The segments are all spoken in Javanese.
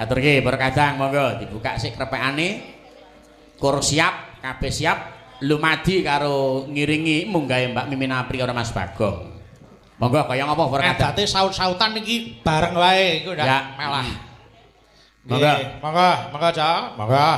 Diaturke para kadang monggo dibuka sik krepekane. Kur siap, kabeh siap lumadi karo ngiringi munggahe Mbak Mimin Apri ora Mas Bagong. Monggo kaya ngapa para kadang. Adate saut-sautan iki bareng wae iku ndak malah. Monggo. Monggo, Cak. Monggo.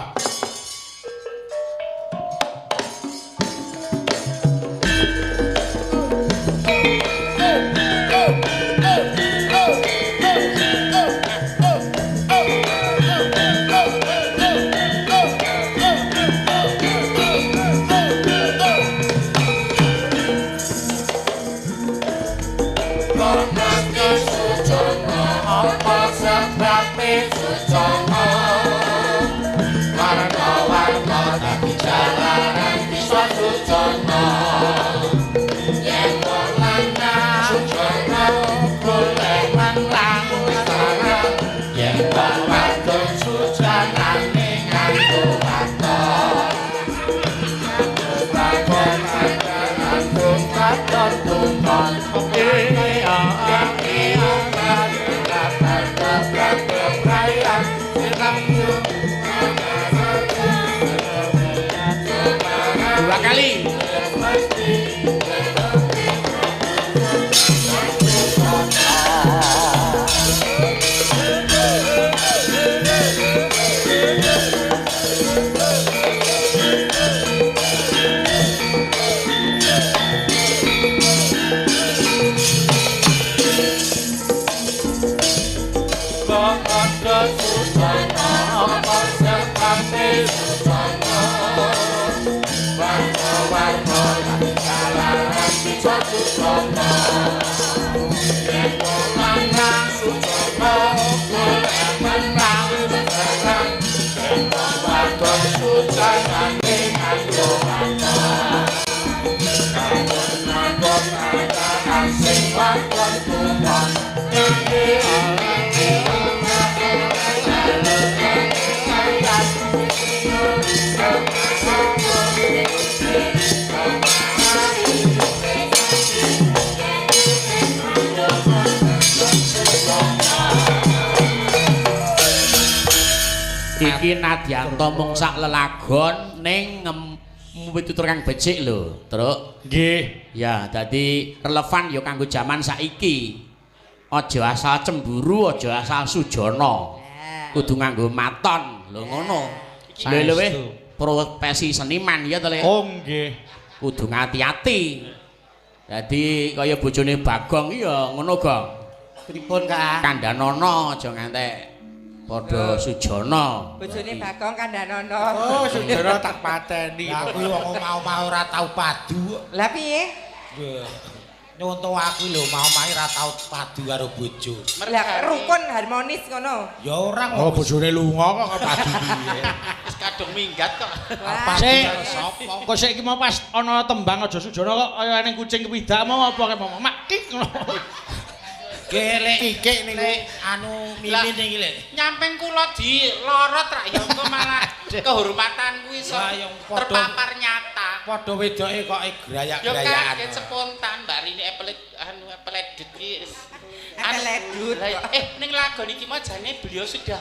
Dua kali. Iki Nadianto mung sak lelagon ning mitutur Kang Becik lho, Truk. Nggih. Ya, dadi relevan ya kanggo jaman saiki. Aja asal cemburu, aja asal sujana. Kudu nganggo maton. Lho ngono. Lho weh, profesi seniman ya to, Le. Oh, nggih. Kudu ngati-ati. Dadi kaya bojone Bagong ya ngono, Gong. Pripun, Kak? Kandhanono aja ngantek padha sujana. Bojone Bagong Kandhanono. Oh, sudara tak pateni. Lah kuwi wong mau-mau ora tau padu. Lah piye? Nggih. Nyontoh aku lho mau-mau ora tau padu karo bojo. Lah rukun harmonis ngono. Ya ora Oh, bojone lunga kok padu piye. Wis kadung minggat kok. Wah. Sik, sapa? kok saiki mau pas ana tembang aja sujana kok kaya ning kucing kepidak mau apa kaya mau mak kik ngono. Gelek kikik niku anu mimin iki lho. Nyamping kula dilorot rak ya engko malah kehormatan kuwi iso Lah, yang padha- terpapar nyata. Padha wedoke kok Yo grayak-grayakan. kaget spontan Mbak Rini epeledut iki. Epeledut Lah, kok. ning lagu niki mah jane beliau sudah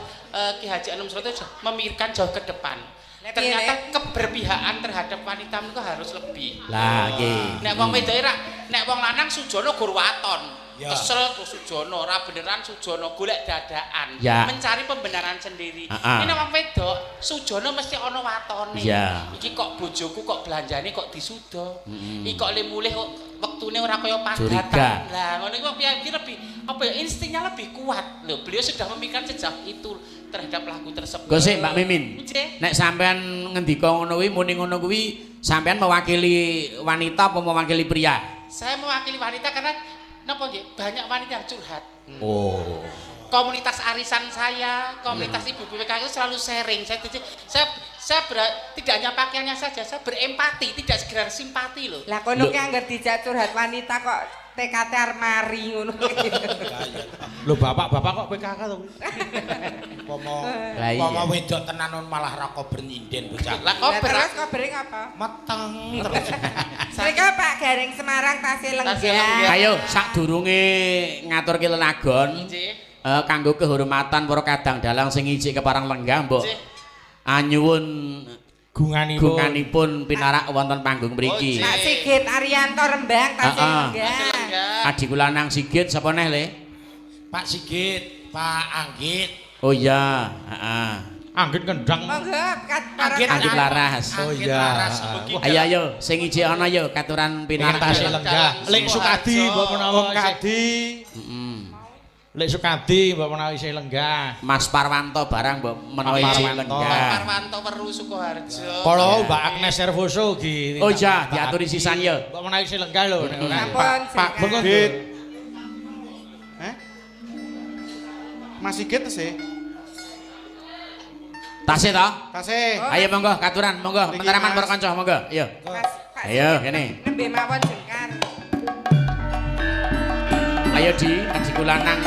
Ki Haji Anum Suroto memikirkan jauh ke depan. Lah, piye, Ternyata Le? keberpihakan terhadap wanita itu harus lebih. Lah nggih. Nek wong wedoke nek wong lanang sujana gur waton. Ya. Kesel terus sujono, ora beneran sujono, golek dadaan, Ya. mencari pembenaran sendiri. Ah. Ini wong wedok, sujono mesti ana watone. Ya. Iki kok bojoku kok belanjane kok disudo. Iki kok le mulih kok wektune ora kaya Curiga. padatan. Lah ngono iku piye lebih apa ya instingnya lebih kuat. Loh, beliau sudah memikirkan sejak itu terhadap lagu tersebut. Kok sik Mbak Mimin. Nggih. Nek sampean ngendika ngono kuwi muni ngono kuwi sampean mewakili wanita apa mewakili pria? Saya mewakili wanita karena napa nggih banyak wanita yang curhat. Oh. Komunitas arisan saya, komunitas ibu PKK itu selalu sharing. Tidak hanya pakaiannya saja, saya berempati, tidak sekedar simpati loh. Lah kono ki anggar dijak curhat wanita kok TKT armari ngono. Lho bapak-bapak kok PKK to? Pomo Lah iya. pomo wedok tenanan malah ra kober nyinden bocah. Lah Lah kok terus kobering apa? Meteng terus. Mereka Pak Garing Semarang tasih lenggah. Lenggah. Ayo sadurunge ngaturke lelagon. Nggih. kanggo kehormatan para kadang dalang sing ijik keparang lenggah mbok anyuwun gunganipun pinarak wonten panggung mriki. Pak Sigit Arianto Rembang tasih lenggah. Adi kula nang Sigit sapa neh Le? Pak Sigit, Pak Anggit. Oh iya, heeh. Anggit kendang. Monggo Anggit Laras. Oh iya. Ayo sing ijik ana yo katuran pinarak tasih lenggah. Lek Sukadi mbok menawa Kadi. Lek Sukadi mbok menawa isih lenggah. Mas Parwanto barang mbok menawa isih lenggah. Parwanto Weru Sukoharjo. Kalau Mbak Agnes Servoso Oh iya, diaturi sisan yo. Mbok menawa isih lenggah lho nek ora. Pak Sigit. Mas Sigit sih. Tasih to? Tasih. Ayo monggo katuran, monggo mentaraman para kanca, monggo. Ayo. Ayo kene. Nembe mawon jengkar. Ayo Di kula nang.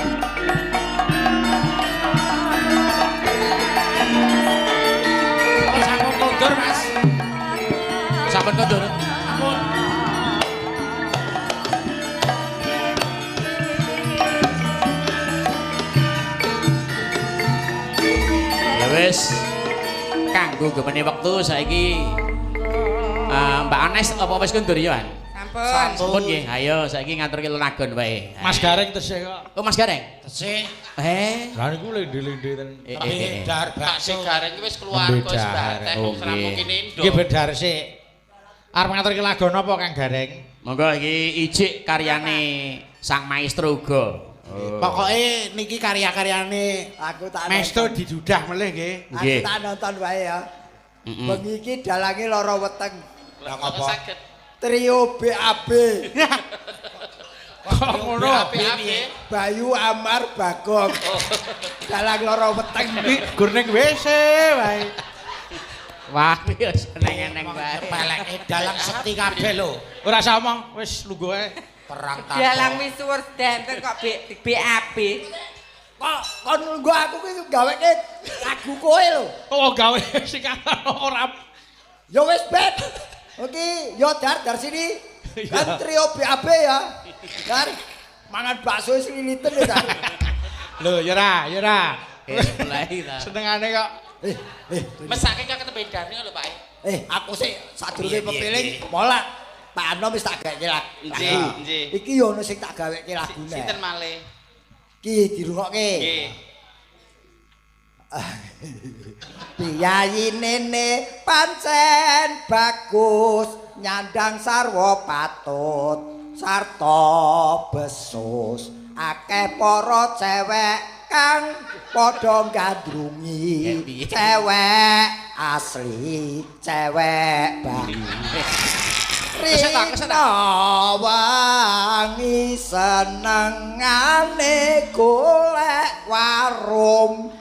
Oh, sampun kondur, Mas. Sampun kondur. Ampun. Ya wis. Kanggo gemene wektu saiki Mbak Anes apa wis kondur ya, An? Sampun nggih. Ayo saiki ngaturke lenagon wae. Mas Gareng tesih kok. Oh Mas Gareng. Tesih. Lah niku lende-lende ten. Bedar Pak bakso. Gareng wis keluar kok wis batek Oh, ora mungkin indo. Nggih bedar sik. Arep ngaturke lagu napa Kang Gareng? Monggo iki ijik karyane Sang Maestro uga. Pokoke niki karya-karyane Aku tak Mesto didudah melih nggih. Aku tak nonton wae ya. Bengi iki dalange lara weteng. Lah Apa apa? saged? Trio BAB. Kok ngono? Api-api. Bayu Amar Bagong. Dalang lara weteng. Gur ning WC wae. Wah, yo seneng-eneng wae. Peleke dalang sekti kabeh lho. Ora usah omong, wis lungguh ae. Perang tato. Dalang misuwur sedanten kok BAB. Kok kon nunggu aku ki gaweke lagu kowe lho. Oh gawe sing ora. Ya wis bet. Oke, yo dar sini. Kan trio BAB ya. Dar mangan bakso sing liliten ya dar. Lho ya ora. Mulai ta. Senengane kok. Mesake kok ketebedane lho, Pak. Aku sih sadurunge pepiling mola. Pak Anom wis tak gaweke lagu. Nggih. Iki yo ono sing tak gaweke lagune. Sinten malih? Ki dirungokke. Nggih. Piyayi nene pancen bagus nyandang sarwa patut sarta besus akeh para cewek kang padha gandrungi cewek asli cewek bayi Rina wangi senengane golek warung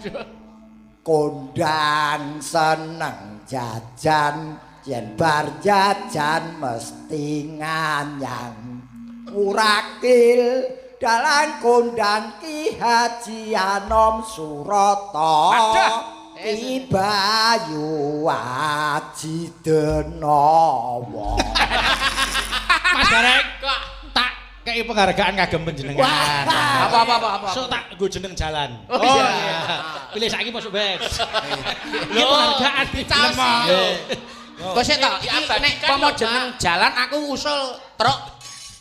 kondang seneng jajan yen bar jajan mesti nganyang urakil dalang kondang Ki Haji Anom Surata Ki Bayu Aji Denowo Mas Gareng kok tak kei penghargaan kagem panjenengan. Apa. Sok tak nggo jeneng jalan. Oh iya. Pilih saiki masuk bed. Lho, penghargaan dicaos. Kok sik to, iki nek pomo jeneng jalan aku usul truk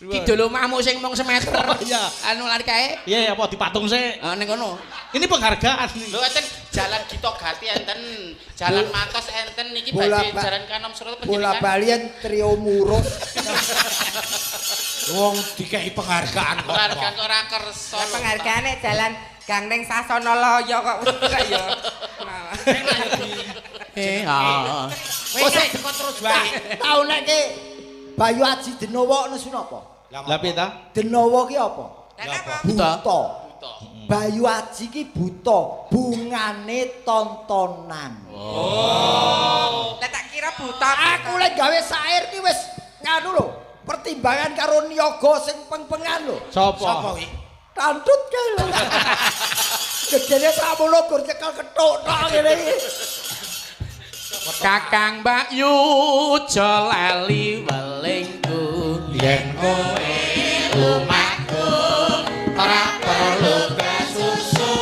kidul omahmu sing mung semeter. Iya. Anu lari kae. Iya, apa dipatung sik. Ning kono. Ini penghargaan. Lho enten jalan Gito Gati enten, jalan Matos enten niki Bola badhe jalan Kanom Surata bola balian trio murus Wong dikei penghargaan kok. Penghargaan ora kersa. lho, Pak. Penghargaane jalan Gangning Sasana Loyo kok kok ya. Wis teko terus wae. tau nek ki Bayu Aji Denowo nesu napa Lah piye ta? Denowo ki apa Buta. buta Bayu Aji ki buta bungane tontonan Lah tak kira buta. aku lek gawe syair ki wis nganu lho pertimbangan karo niaga sing peng-pengan lho Sopo? Sapa iki? tandut kae lho gedene samono gur cekel kethuk tok ngene iki Kakang Bayu jolali welingku yen kowe omahku ora perlu kesusu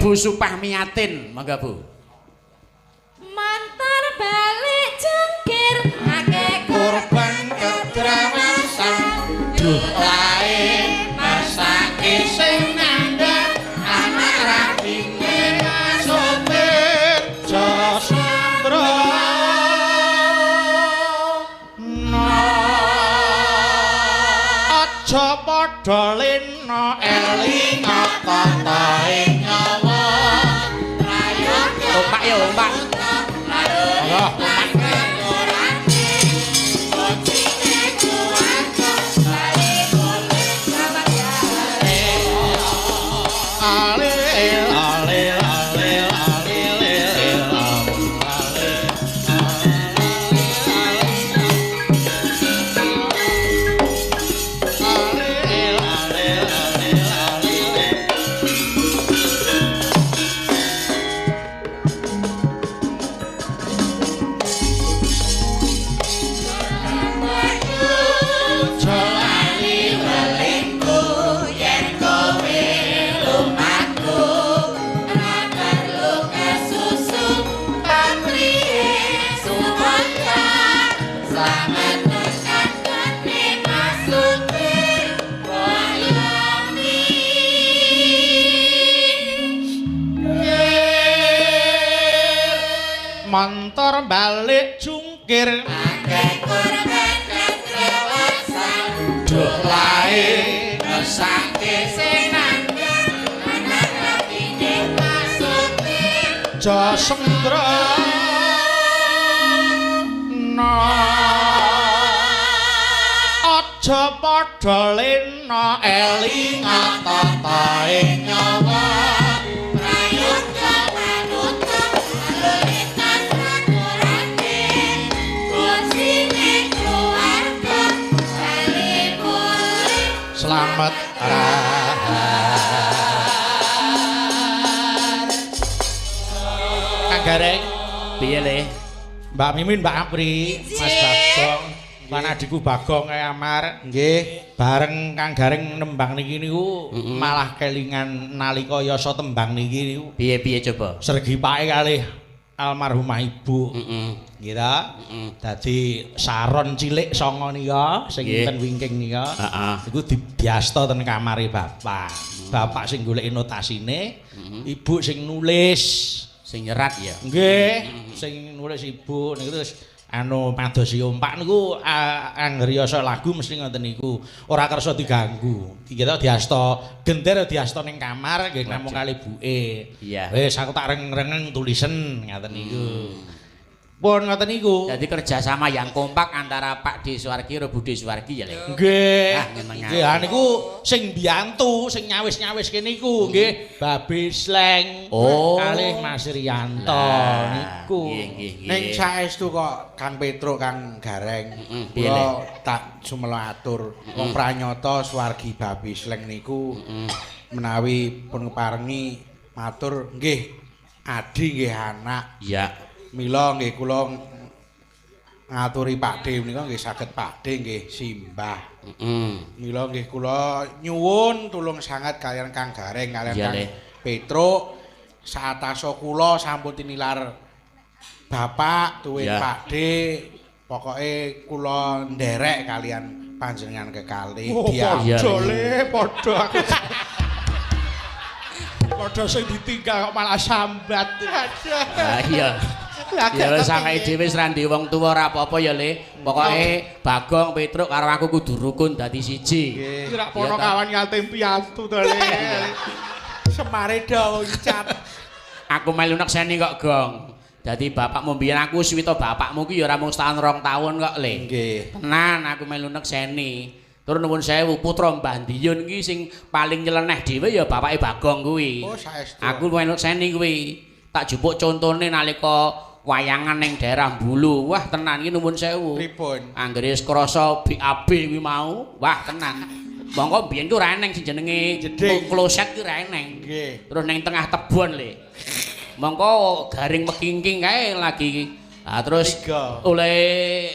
Ibu Supahmiatin, monggo Bu. Mantar balik jengkir akeh Korban ketrawasan duh lae masake sing nandhang anak rapine sopir Jasendra aja padha lena eling katae nyawa Ompak ya, ompak. Mantar balik jungkir akeh korban ketrawasan duh lae mesake sing nandhang anak rapine masupir Jasendra aja padha lena eling katae nyawa prayoga manuta lintas aturake kursine keluarga bali mulih selamat Kang Gareng Piye le? Mbak Mimin, Mbak Apri, Mas Bagong, lan adikku Bagong kae Amar. Nggih. Bareng Kang Gareng nembang niki niku malah kelingan nalika yasa tembang niki niku. Piye coba? Sergi pake kalih almarhumah ibu. Heeh. Nggih ta? Dadi saron cilik sanga nika sing Nggih. ten wingking nika. Heeh. Iku dibiasta ten kamare bapak. Bapak sing goleki notasine, ibu sing nulis. Sing nyerat ya. Nggih, sing nulis ibu niku terus anu madosi ompak niku angger yasa lagu mesti ngoten niku. Ora kersa diganggu. Kita diasta genter diasta ning kamar nggih namung kali ibuke. Iya. Wis aku tak reng-rengeng tulisen ngoten niku. Pun ngoten niku. Jadi kerjasama yang kompak antara Pak D Suwargi karo Budi Suwargi ya le. Nggih. Ah, ngeneng Nggih, ha niku sing mbiyantu, sing nyawis-nyawis kene niku nggih, Babe Sleng. Oh. Kalih Mas Riyanto Lah, niku. nggih. Ning saestu kok Kang Petruk Kang Gareng. piye, Kula tak sumela atur wong pranyata Suwargi Babi Sleng niku menawi pun keparengi matur nggih adi nggih anak. Iya. Mila nggih kula ngaturi Pak D menika nggih saged Pak D nggih simbah. Mila nggih kula nyuwun tulung sangat kalian Kang Gareng kalian Iya, Kang Le. Petruk saataso kula sampun tinilar Bapak tuwin Iya. Pak D pokoke kula nderek kalian panjenengan kekalih iya, Padha Le. le, padha aku. Padha sing ditinggal kok malah sambat. Ah iya. Ya wis sangke dhewe wis ra ndek wong tuwa ora apa-apa ya Le. Pokoke Bagong Petruk karo aku kudu rukun dadi siji. Ora Iya, pono ta? kawan yatim piatu to le. semare dawuh cap. Aku melu nekseni kok Gong. Dadi bapakmu mbiyen aku suwita bapakmu ki ya ora mung setahun 2 tahun kok Le. Nggih. Tenan aku melu nekseni. Tur nuwun sewu putra Mbah Diyun ki sing paling nyeleneh dhewe ya bapake Bagong kuwi. Oh saestu. Aku melu nekseni kuwi. Tak jupuk contone nalika wayangan ning daerah Bulu. Wah tenan iki nuwun sewu. Pripun? Anggere wis krasa BAB kuwi mau. Wah tenan. Monggo biyen ku ora eneng sing jenenge Jeding. kloset ki ora eneng. Nggih. Terus ning tengah tebon Le. Mongko garing mekingking kae lagi. Ah terus Tiga. oleh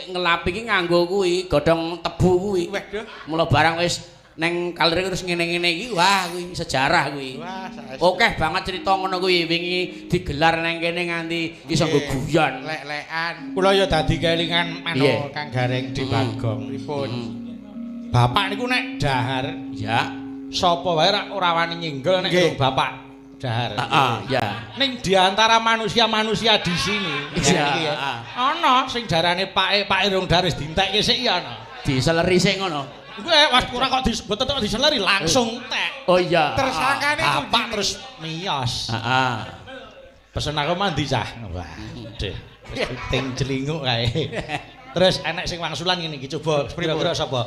ngelapi ki nganggo kuwi godhong tebu kuwi. Waduh. Mula barang wis neng kalir terus ngene-ngene iki wah kuwi sejarah kuwi. Wah, saestu. Oke banget cerita ngono kuwi wingi digelar neng kene nganti iso nggo guyon. Lek-lekan. Kula ya dadi kelingan Iya. Kang Gareng di Bagong. Pripun? Bapak niku nek dahar Ya. sapa wae ora wani nyenggol nek Nggih. durung bapak dahar. Heeh, ya. Ning di antara manusia-manusia di sini Iya, iki ya. heeh. Ana sing darane pake rong daris dientekke sik ya ana. Diseleri sik ngono. Kuwi was ora kok disebut kok diseleri langsung tek. Oh iya. Tersangkane Bapak terus miyos. Heeh. Pesen aku mandi cah. Wah, deh. Ting jelinguk kae. Terus enek sing wangsulan ngene iki coba kira-kira sapa?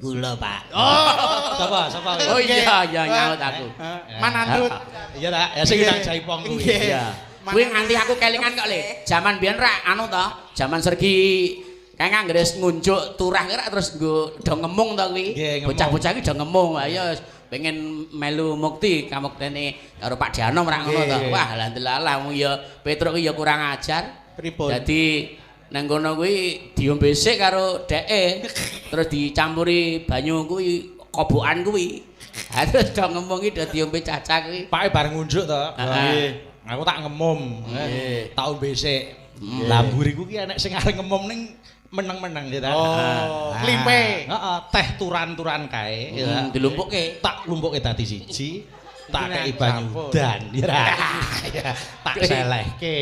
Gula, Pak. Oh, sapa? Oh iya ya nyaut aku. Manandut. Iya ta, ya sing nang Jaipong kuwi. Iya. Kuwi nganti aku kelingan kok Le. Jaman biyen rak anu to, jaman sergi kayak nganggres ngunjuk turah kira terus nggo do ngemung to kuwi. Nggih, ngemung. Bocah-bocah iki do ngemung. Ayo pengen melu mukti kamuktene karo Pak Dianom rak ngono to. Nggih. Wah, alhamdulillah mu ya Petruk ki ya kurang ajar. Pripun? Dadi nang kono kuwi diombe sik karo deke. Terus dicampuri banyu kuwi kobokan kuwi. Ha terus do ngemung iki do diombe cacah kuwi. Pake bareng ngunjuk to. Heeh. Aku tak ngemum. Nggih. Tak ombe sik. Lah mburiku ki enek sing arep ngemum ning meneng-meneng ya ta. Oh, klimpe. Heeh, teh turan-turan kae ya. Dilumpukke. Tak lumpukke dadi siji. Tak Iki kei nek banyu campur. dan ya. Tak selehke.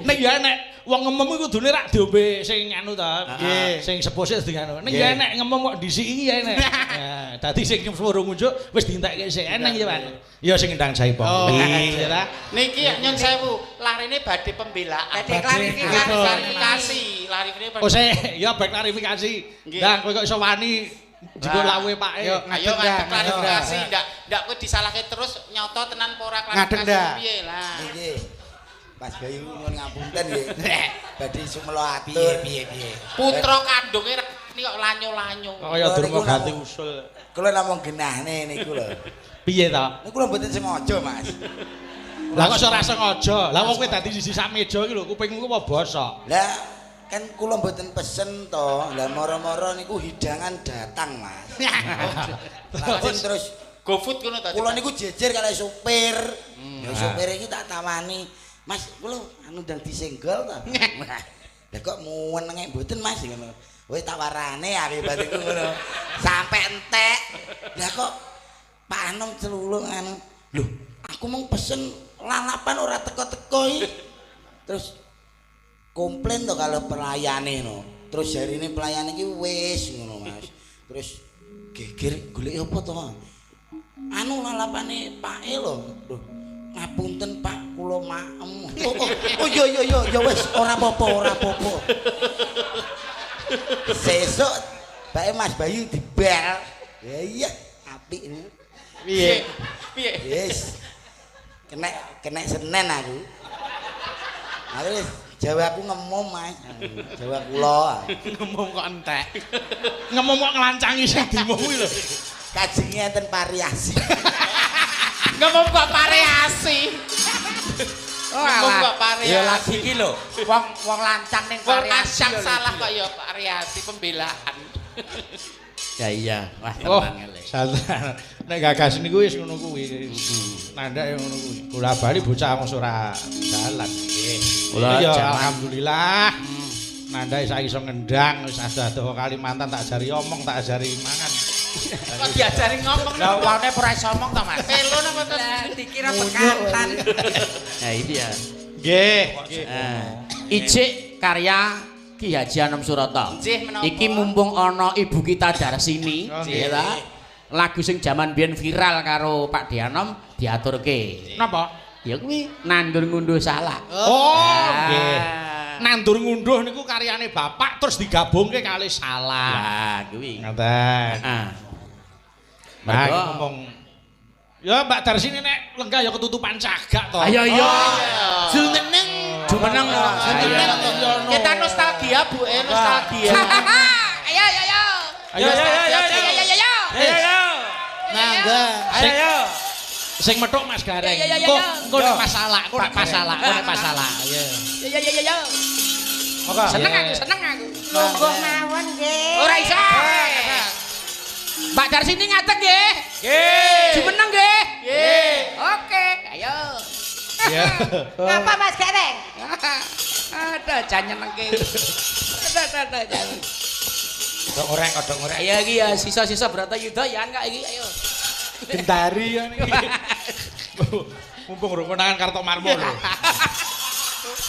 Ning ya nek wong ngemem iku kudune rak diombe sing anu ta. Nggih. Sing sepuh sik di anu. Ning Nggih. ya nek ngemem kok disiki ya enek. Ya, dadi sing suruh ngunjuk wis dientekke sik eneng ya, Pak. Ya sing ndang Jaipong. Oh. Ya ta. Niki nyun sewu, larine badhe pembelaan. Badhe klarifikasi. Larine Oh sik, ya bek klarifikasi. Nggih. Ndang kowe kok iso wani jiko lawe Pak. Yo, Ayo ngadeg dah, klarifikasi, ayo. ndak kowe disalahke terus nyoto tenan apa ora Ngadeg dah. klarifikasi piye lah. Nggih. Mas Bayu nyuwun ngapunten nggih. Badhe sumela atur. Piye. Putra kandunge ini kok lanyo-lanyo. Kaya durung Niku ganti namung- usul. Kula namung genahne niku lho. Piye ta? Niku lho mboten sengaja, Mas. Lah kok ora sengaja. Lah wong kowe dadi siji sak meja iki lho kupingmu apa bosok. Lah kan kula mboten pesen to. Lah moro-moro niku hidangan datang, Mas. Lajeng terus GoFood ngono ta. kula niku jejer kali supir. Ya supir iki tak tawani, "Mas, kula anu ndang disenggol to." Lah kok muwenenge mboten, Mas ngono. Wis tak warane arep batiku ngono. Sampe entek. Lah kok Pak Anom celulung anu. Lho, aku mau pesen lalapan ora teko-teko iki. Terus komplain to kalau pelayane no. Terus jarine pelayane iki wis ngono, Mas. Terus geger golek apa to? Anu lalapane Pake lho. Loh, ngapunten Pak, kula maem. Oh iya wis ora apa-apa. Sesuk Pak Mas Bayu dibel. Ya iya, apik ini. Piye? Piye? Yes. Kena Senin aku. Nah, terus Jawa aku ngemom, Mas. Jawa kula. Ngomong kok entek. Ngomong kok nglancangi sing dimong kuwi lho. Kajenge enten variasi. Ngomong kok variasi. Ngomong kok variasi. Ya lagi iki lho. Wong lancang ning Wong variasi. asyang salah kok ya variasi pembelaan. Ya iya, wah Oh, tenang Le. santai. Nek gagas niku wis ngono kuwi. Nandak ngono kuwi. Bola bali bocah wong ora dalan. Nggih. Kula Ya jaman- alhamdulillah. Nandak saiki iso ngendang wis adoh Kalimantan tak ajari omong, tak ajari mangan. Kok diajari ngomong. Lah wone ora iso omong to, Mas. Pelo napa to? Lah dikira bekantan. Nah ini ya. Nggih. Ijik karya Ki Haji Anom Surata. Nggih, menapa? Iki mumpung ana ibu kita Darsini, ya ta? Lagu sing jaman biyen viral karo Pak Dianom diaturke. Napa? Ya kuwi nandur ngunduh salak. Oh, Ah. nggih. Nandur ngunduh niku karyane bapak terus digabungke kali salah. Lah kuwi. Ngaten. Ah. Nah, Mergo- iki ngomong. Ya Mbak Darsini nek lenggah ya ketutupan cagak to. Ayo iya. Jumeneng. Jumeneng. Kita nostalgia, Bu, nostalgia. Ayo. Ayo. Ayo. Mangga. Ayo. Sing metuk Mas Gareng. Engko nek masalah, engko nek masalah, engko nek masalah. Iya. Seneng aku. Lungguh mawon nggih. Ora iso. Mbak Darsini ngadeg nggih. Nggih. Jumeneng nggih. Nggih. Oke, ayo. Ya. Ngapa Mas Gareng? Ada jan nyenengke. Ada jan. Kodok ngorek. Ayo iki ya sisa-sisa Bratayuda ya enggak iki ayo. Gendari ya niki. Mumpung rukun konangan Kartomarmo lho.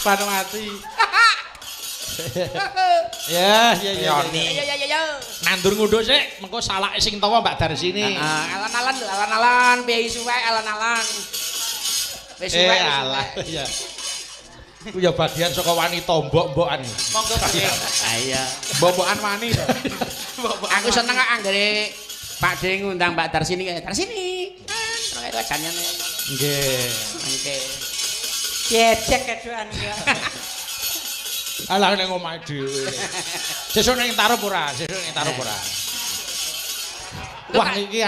Panmati. Ya. Ayo. Nandur ngunduk sik, mengko salake sing tawa Mbak Darsini. Alan-alan lho, alan-alan, piye suwe alan-alan. Wis suwe. Alah, ya. Ku ya bagian saka wanita mbok-mbokan. Monggo Pak. Ayo. Bobokan wani to. Aku seneng kok anggere Pak De ngundang Mbak Darsini. Darsini. Kan kaya janjane. Nggih. Mangke. Jejek keduan iki. Alah ning omahe dhewe. Sesuk ning tarup ora? Wah niki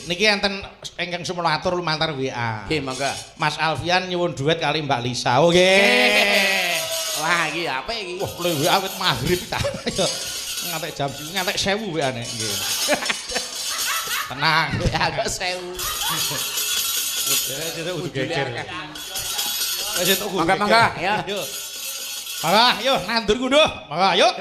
niki enten ingkang sumela atur lumantar WA. Nggih, monggo. Mas Alfian nyuwun duet kali Mbak Lisa. Oh nggih. Wah, iki apa iki? Wah, le WA wit magrib ta. Ngantek jam 1 ngantek 1000 WA-ne nggih. Tenang, Agak 1000. Jadi udah geger. Mangga, ya. Mangga, yuk nandur ngunduh. Mangga, yuk.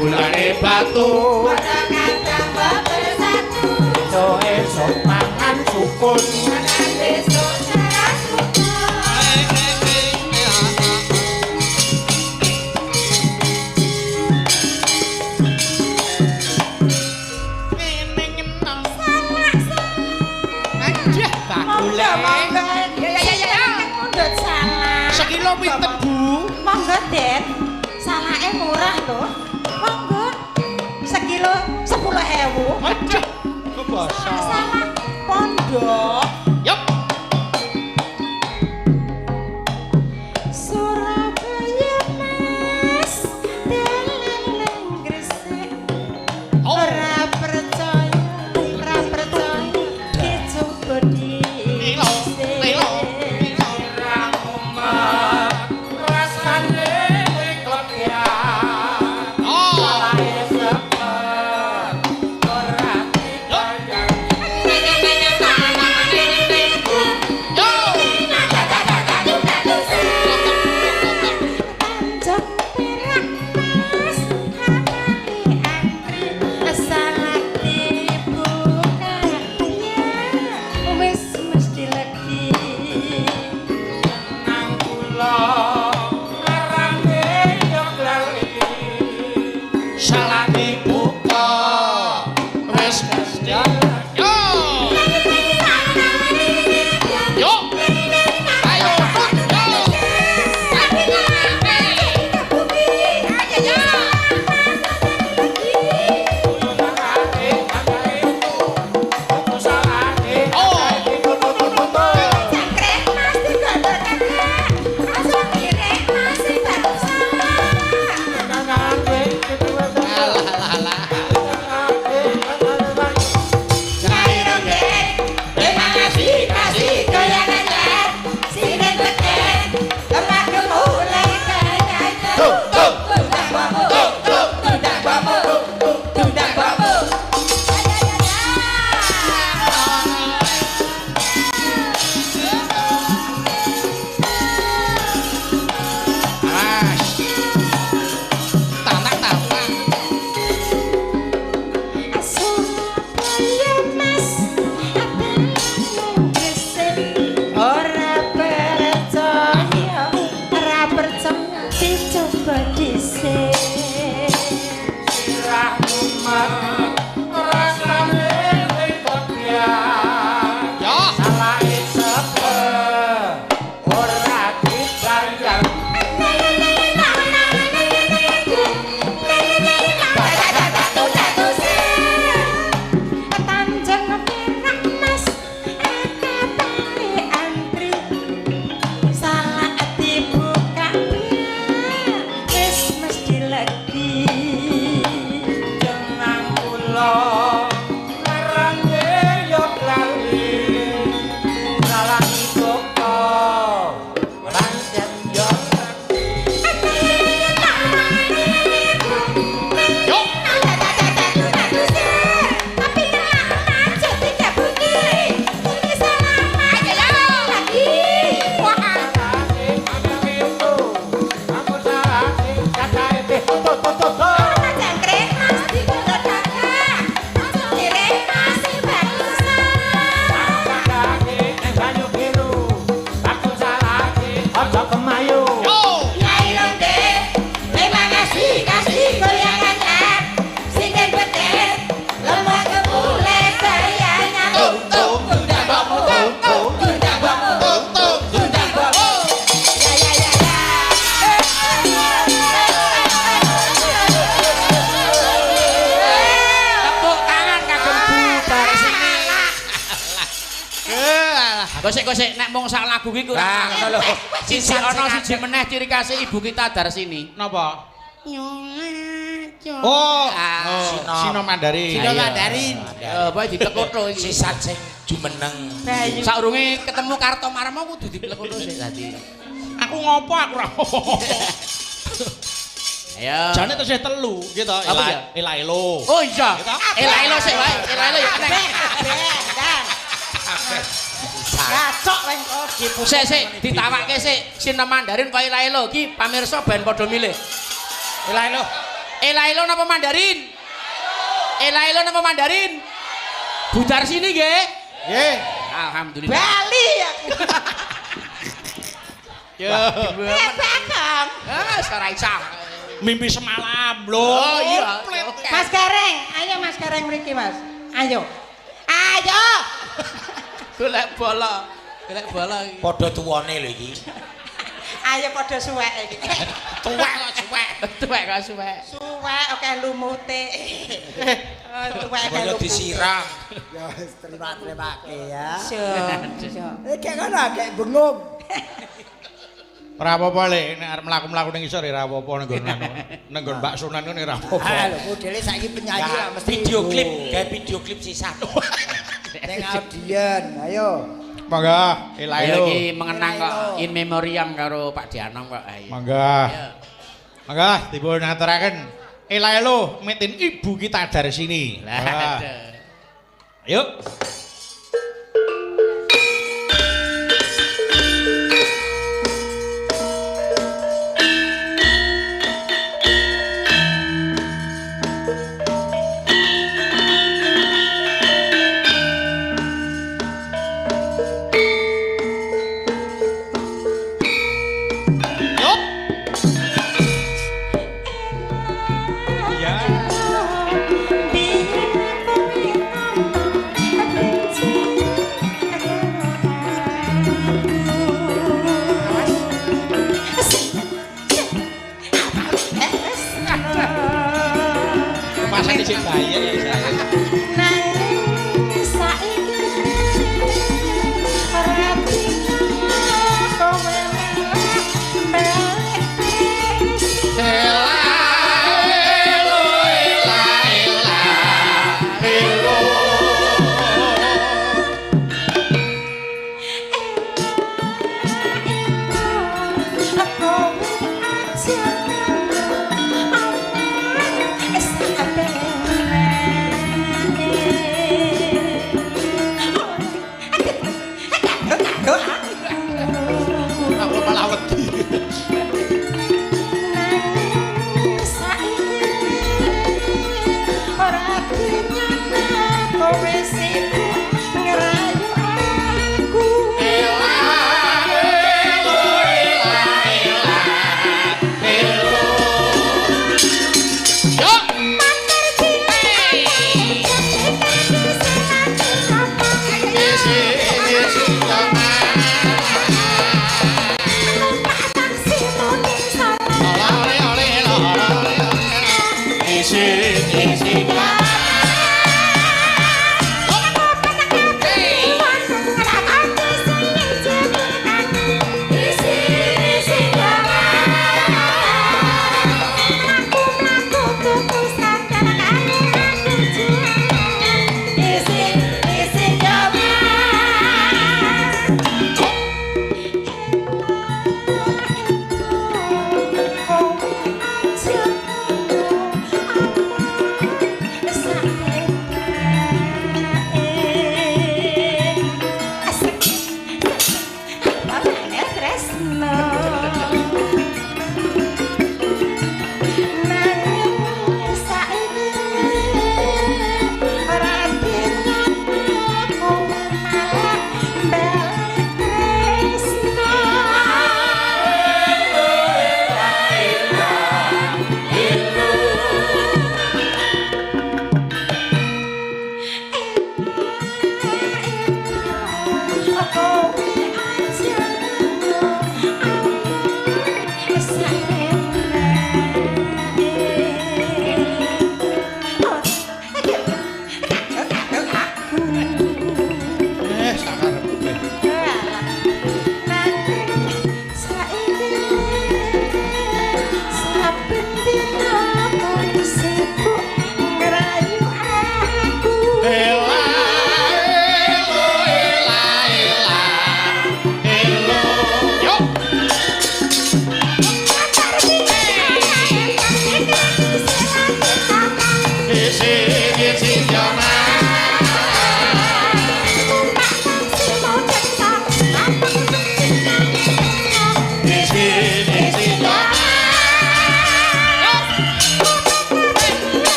Bulane batu kadang-kadang bersatu esok mangan sukun besok cara sekilo pinten Bu? Monggo Den, salake murah lho. Monggo. Sekilo 10.000. Aduh, kebasa. Salah pondok. Yup. Surabaya Mas, dalan Gresik. Ora percaya, dicoba di. dicoba dhisik sirahmu mat rasane ikut ya salah sepe ora dibayar Gosek-gosek nek mung sak lagu iki kurang ngono lho. Siji ana siji meneh ciri khas ibu kita Darsini. Napa? Oh, Sino Mandarin. Sino Mandarin. Apa ditekoto iki. Sisat sing jumeneng. Saurunge ketemu Kartomarma kudu ditekoto sik dadi. Aku ngopo aku ora. Ayo. Jane tesih telu gitu. Apa ya? Elailo. Oh iya. Elailo sik wae. Elailo ya nek. Gacok weng kok dipusuk. Sik ditawakke sik Sino Mandarin wae Elailo iki pamirsa ben padha milih. Elailo. Elailo napa Mandarin? Elailo napa Mandarin? Budar sini nggih. Nggih. Alhamdulillah. Bali aku. Ya. Bakam. Ora isah. Mimpi semalam lho. Oh iya. Mas Gareng, ayo Mas Gareng mriki Mas. Ayo. Ayo. Golek bola. Golek bola iki. padha tuwane lho iki Ayo padha suwek iki. Tuwek kok suwek. Tuwek kok suwek. Suwek akeh lumute. Tuwek akeh kaya lumute. disiram Ya wis terima-terimake ya. Iki ngono akeh bengong. Ora apa-apa lek nek arep mlaku-mlaku ning isor ora apa-apa nenggon anu. Nenggon Mbak Sunan ngene ora apa-apa. Ah lho modele saiki penyanyi lah mesti video klip gawe video klip sisat ning audien. Ayo. Mangga, Ayo Elailo. iki mengenang kok in memoriam karo Pak Dianom kok. Ayo. Mangga. Mangga dipun aturaken Elailo mitin ibu kita dari sini. Lah. Yuk. Masa di sini bayar ya saya. Aku malah wedi.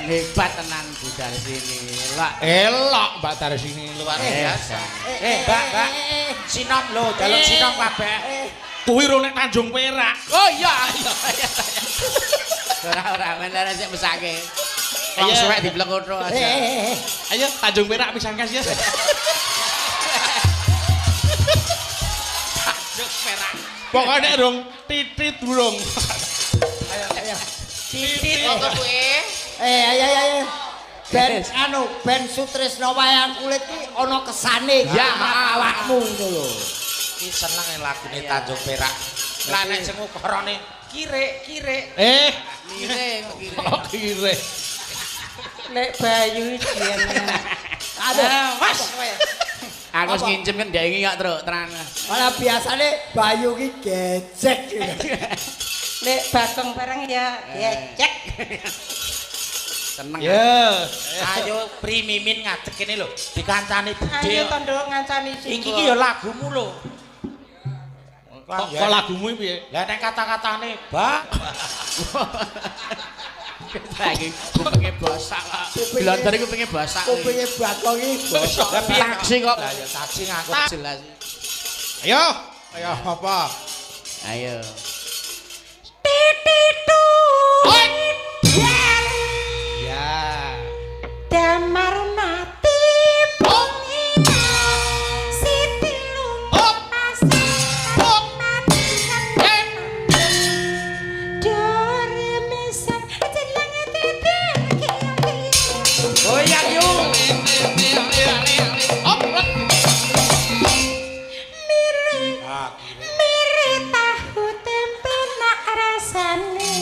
Hebat tenan Bu Darsini. Lah Elok Mbak Darsini. Luar biasa. Mbak. Sinom lho, jaluk sinom kabeh. Kuwi ro nek Tanjung Perak. oh iya. Ora bener sik mesake. Wong suwek diblekotro aja. Ayo Tanjung Perak pisan kas ya. Tanjung Perak. Pokoknya dong titit durung. Titit Apa kuwi? Ayo. Ben Sutrisno wayang kulit ki ana kesane Ya, awakmu ngono lho. iki seneng lagune Tanjung Perak. Lah nek sing ukurane kirek. Mire kok kire. Oh kire. Lek Bayu jen. Aduh, Mas. Aku wis ngincem kan ndek iki kok truk tenan. malah biasane Bayu ki gejek. Lek Bagong bareng ya cek. Seneng. Ya. Ayo Pri Mimin ngadeg kene lho, dikancani Ayo budhe. tondo ngancani Iki ki ya lagumu lho. Kok lagumu iki piye? Lah nek kata-katane, Mbak. Lagi kupenge bosak kok. Blonder iku kupenge bosak. Kupinge Bagong iki bosok. Lah piye Taksi kok. Lah ya taksi ngaku. Jelas. Ayo. Ayo apa? Ayo. Tititu. Ya. Damar mati pungina Siti lunga pasir mati Dore misal jenenge titi Goyang yuk. Mire tahu tempe nak rasane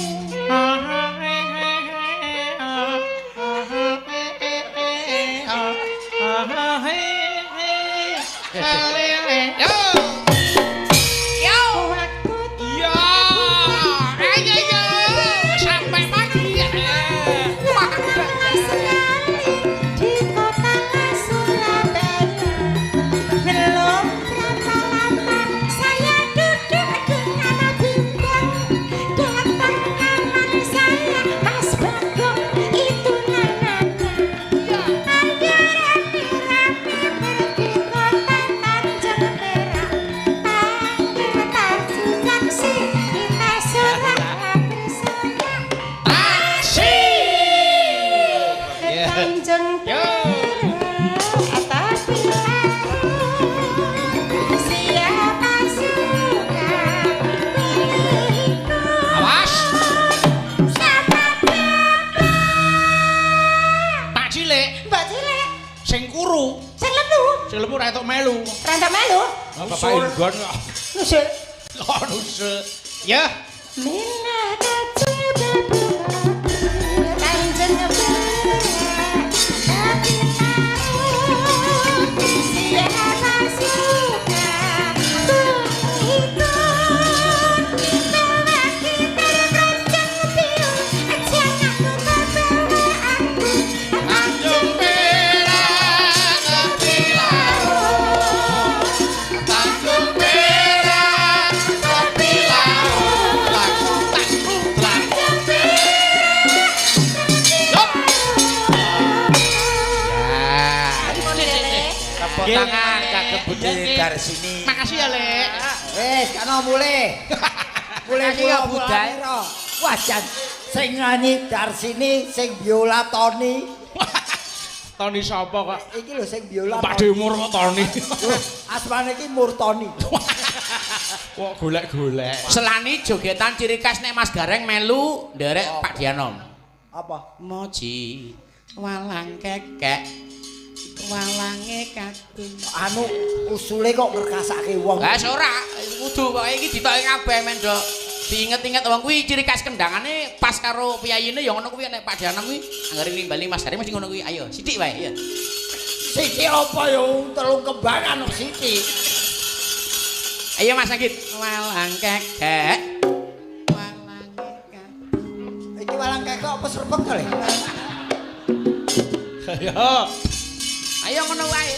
Sing lembu ra entuk melu. Randa melu Bapak Inggon kok. nusuk Kok nusuk. Ya. Minah kecil kanjeng tapi tahu siapa suka itu bawa kita beranjang piu jangan lupa bawa aku Tanjung Perak kepilau. Tanjung Perak kepilau. Lagu takku Tanjung Perak. Yup. Tepuk tangan kagem Budi Darsini. Makasih ya, Lek. Kana mulai. Mulai Kasih ya, budal. Wajan sing nyanyi Darsini sing biola Tony. Tony sapa kok? Iki lho sing biola. Pak Demur kok Tony. Asmane iki Murtoni. Kok golek-golek. Selani jogetan ciri khas nek Mas Gareng melu nderek Pak Dianom. Apa? Moji walang kekek walange kadung. Anu usule kok ngerkasake wong. Lah ora kudu kok iki ditoke kabeh men do. Diinget-inget wong kuwi ciri khas kendangane pas karo piyayine ya ngono kuwi nek Pak Dianom kuwi anggere nimbali Mas Gareng mesti ngono kuwi. Ayo sithik wae ya. Siti apa ya telung kembangan kok Siti. Ayo Mas Anggit walang kekek walange kadung. Iki walang kekok apa srepeg kali? Ayo. Ayo ngono wae.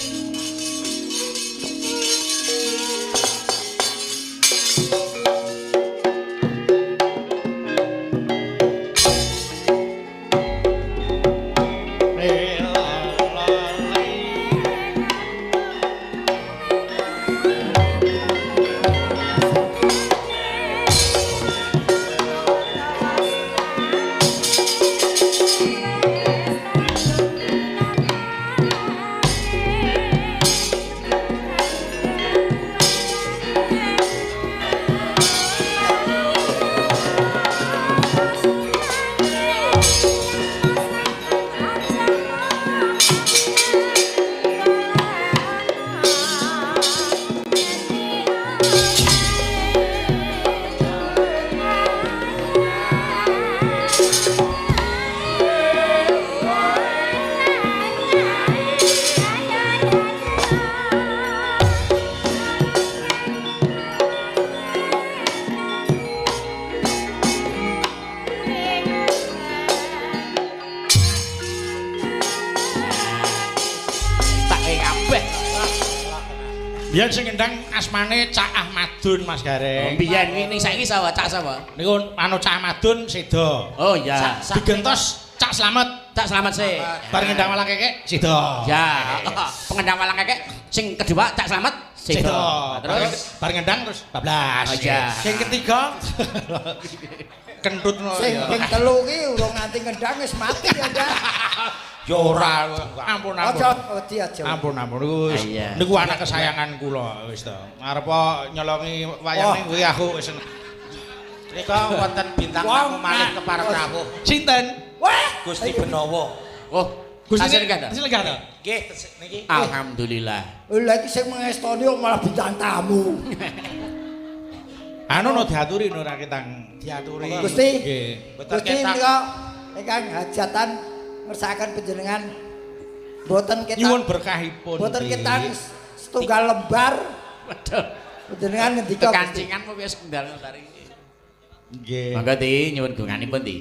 Biyen sing ngendang asmane Cak Ahmadun Mas Gareng. Biyen ini saiki sapa Cak sapa? Niku anu Cak Ahmadun sedo. Oh iya. Digentos Cak Slamet. Cak selamat sih. Bar ngendang Walang Kekek sedo. Ya, pengendang Walang Kekek sing kedua Cak Slamet sedo. Terus bar ngendang terus bablas. Oh iya. Sing ketiga Kentut no. Sing ping 3 ki urung nganti ngendang wis mati ya, Dah. Ya ora. Ampun. Aja wedi aja. Ampun. Niku anak kesayangan kula wis to. Arep nyolongi wayang kuwi aku wis. Nika wonten bintang tamu malih kepareng rawuh. Sinten? Wah, Gusti Benowo. Oh, Gusti Leganda. Nggih, niki. Alhamdulillah. lha iki sing mengestoni kok malah bintang tamu. Anu no diaturi no ra ketang. diaturi. Gusti. Nggih. Gusti menika ingkang hajatan ngersakaken panjenengan boten kita Nyuwun berkahipun. boten kita setunggal lembar. Waduh. Panjenengan ngendika Kekancingan kok wis kendal tari. Nggih. Monggo Ti nyuwun donganipun Ti.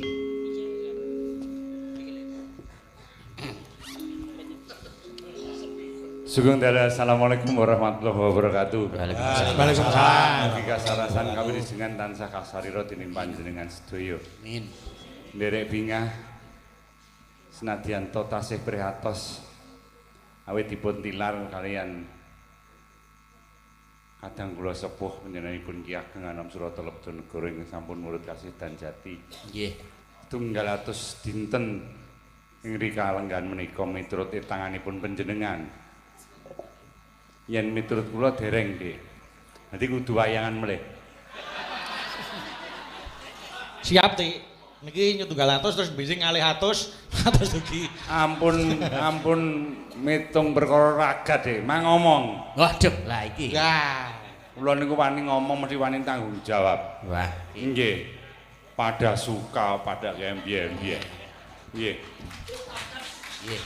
Sugeng dadah, assalamualaikum warahmatullahi wabarakatuh. Waalaikumsalam. Mugi kasarasan kami dengan tansah kasarira dening panjenengan sedaya. Amin. Nderek bingah senadyan to tasih prihatos awit dipun tilar kalian kadang kula sepuh panjenenganipun Ki Ageng Anom Surata Lebdanegara ing sampun murid kasih dan jati. Nggih. Tunggal atus dinten ing rika lenggan menika miturut tanganipun panjenengan. Yen miturut kula dereng nggih. Dadi kudu wayangan melih. Siap Ti. Niki nyutunggal atus terus bising ngalih atus dugi. Ampun mitung perkara ragat e, mang ngomong. Waduh, lah iki. Ya. Kula niku wani ngomong mesti wani tanggung jawab. Wah, Nggih. Pada suka pada gembie-gembie. Nggih. nggih.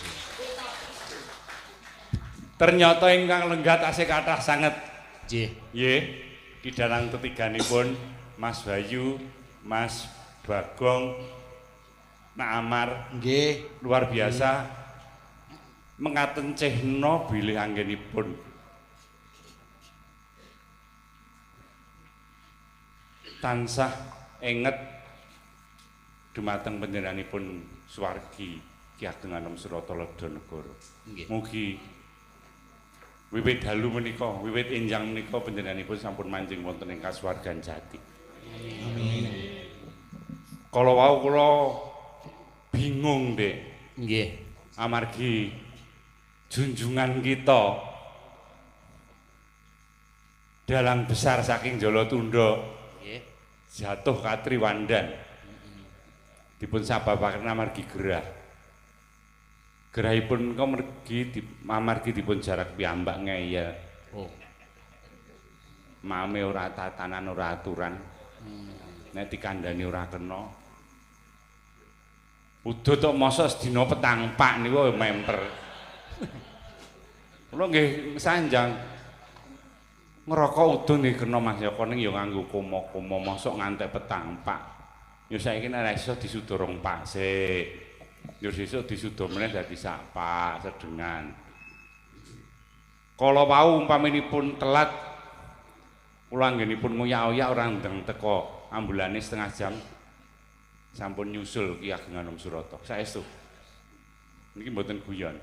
Ternyata ingkang lenggah tasih kathah sanget. Nggih. Nggih. Kidalang ketiganipun Mas Bayu, Mas Bagong, Nak Amar, Nggih, luar biasa. Mengaten cehna bilih anggenipun. Tansah enget dumateng panjenenganipun swargi Ki Ageng Anom Surata Lebdanegara. Nggih. Mugi wiwit dalu menika, wiwit enjang menika panjenenganipun sampun manjing wonten ing kasuwargan jati. Amin. Kala wau kula bingung, Dik. Nggih. Amargi junjungan kita dalang besar saking Jalatunda Nggih. jatuh katriwandan. Dipun sababaken amargi gerah. Gerahipun kok amargi dipun jarak piyambak ngeyel. Oh. Mame ora tatanan ora aturan. Nek dikandhani ora kena. Udut kok mosok sedina petang pak niku memper. Kula nggih sanjang ngerokok udun nggih kena Mas Yoko ning ya nganggo komo-komo mosok ngantek petang pak. Ya saiki nek iso disudorong pak sik. Yo sesuk disudo meneh dadi sapa sedengan. Kala wau umpaminipun telat kula anggenipun nguyak-uyak ora ndeng teko ambulane setengah jam sampun nyusul Ki Ageng Anom Surata. Saestu. Niki mboten guyon.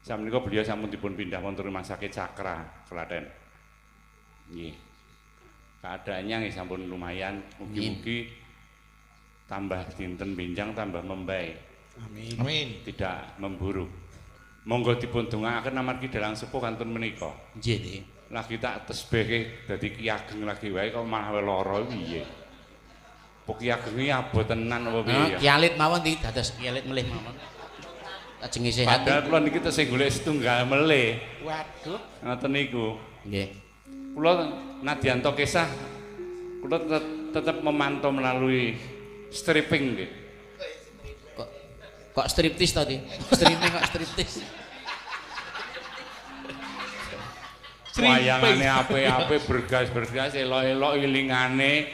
Sameneika beliau sampun dipun pindah wonten Rumah Sakit Cakra, Klaten. Nggih. Keadaannya nggih sampun lumayan, mugi-mugi tambah dinten benjang tambah membaik. Amin. Amin. Tidak memburuk. Monggo dipun dongaaken amargi dalang sepuh kantun menika. Nggih, Ti. Lagi tak tesbihke dadi Ki Ageng lagi wae kok malah lara piye. Apa Ki Ageng iki abot tenan apa piye? Ki Alit mawon Ti, dados Ki Alit melih mawon. Ajeng sehat. Padahal kula niki tesih golek setunggal melih. Waduh. Ngoten niku. Nggih. Kula nadyan to kisah kula tetep memantau melalui stripping nggih. Kok striptis to, Ti? Streaming kok striptis. Wayangane ape-ape bergas-bergas elok-elok ilingane.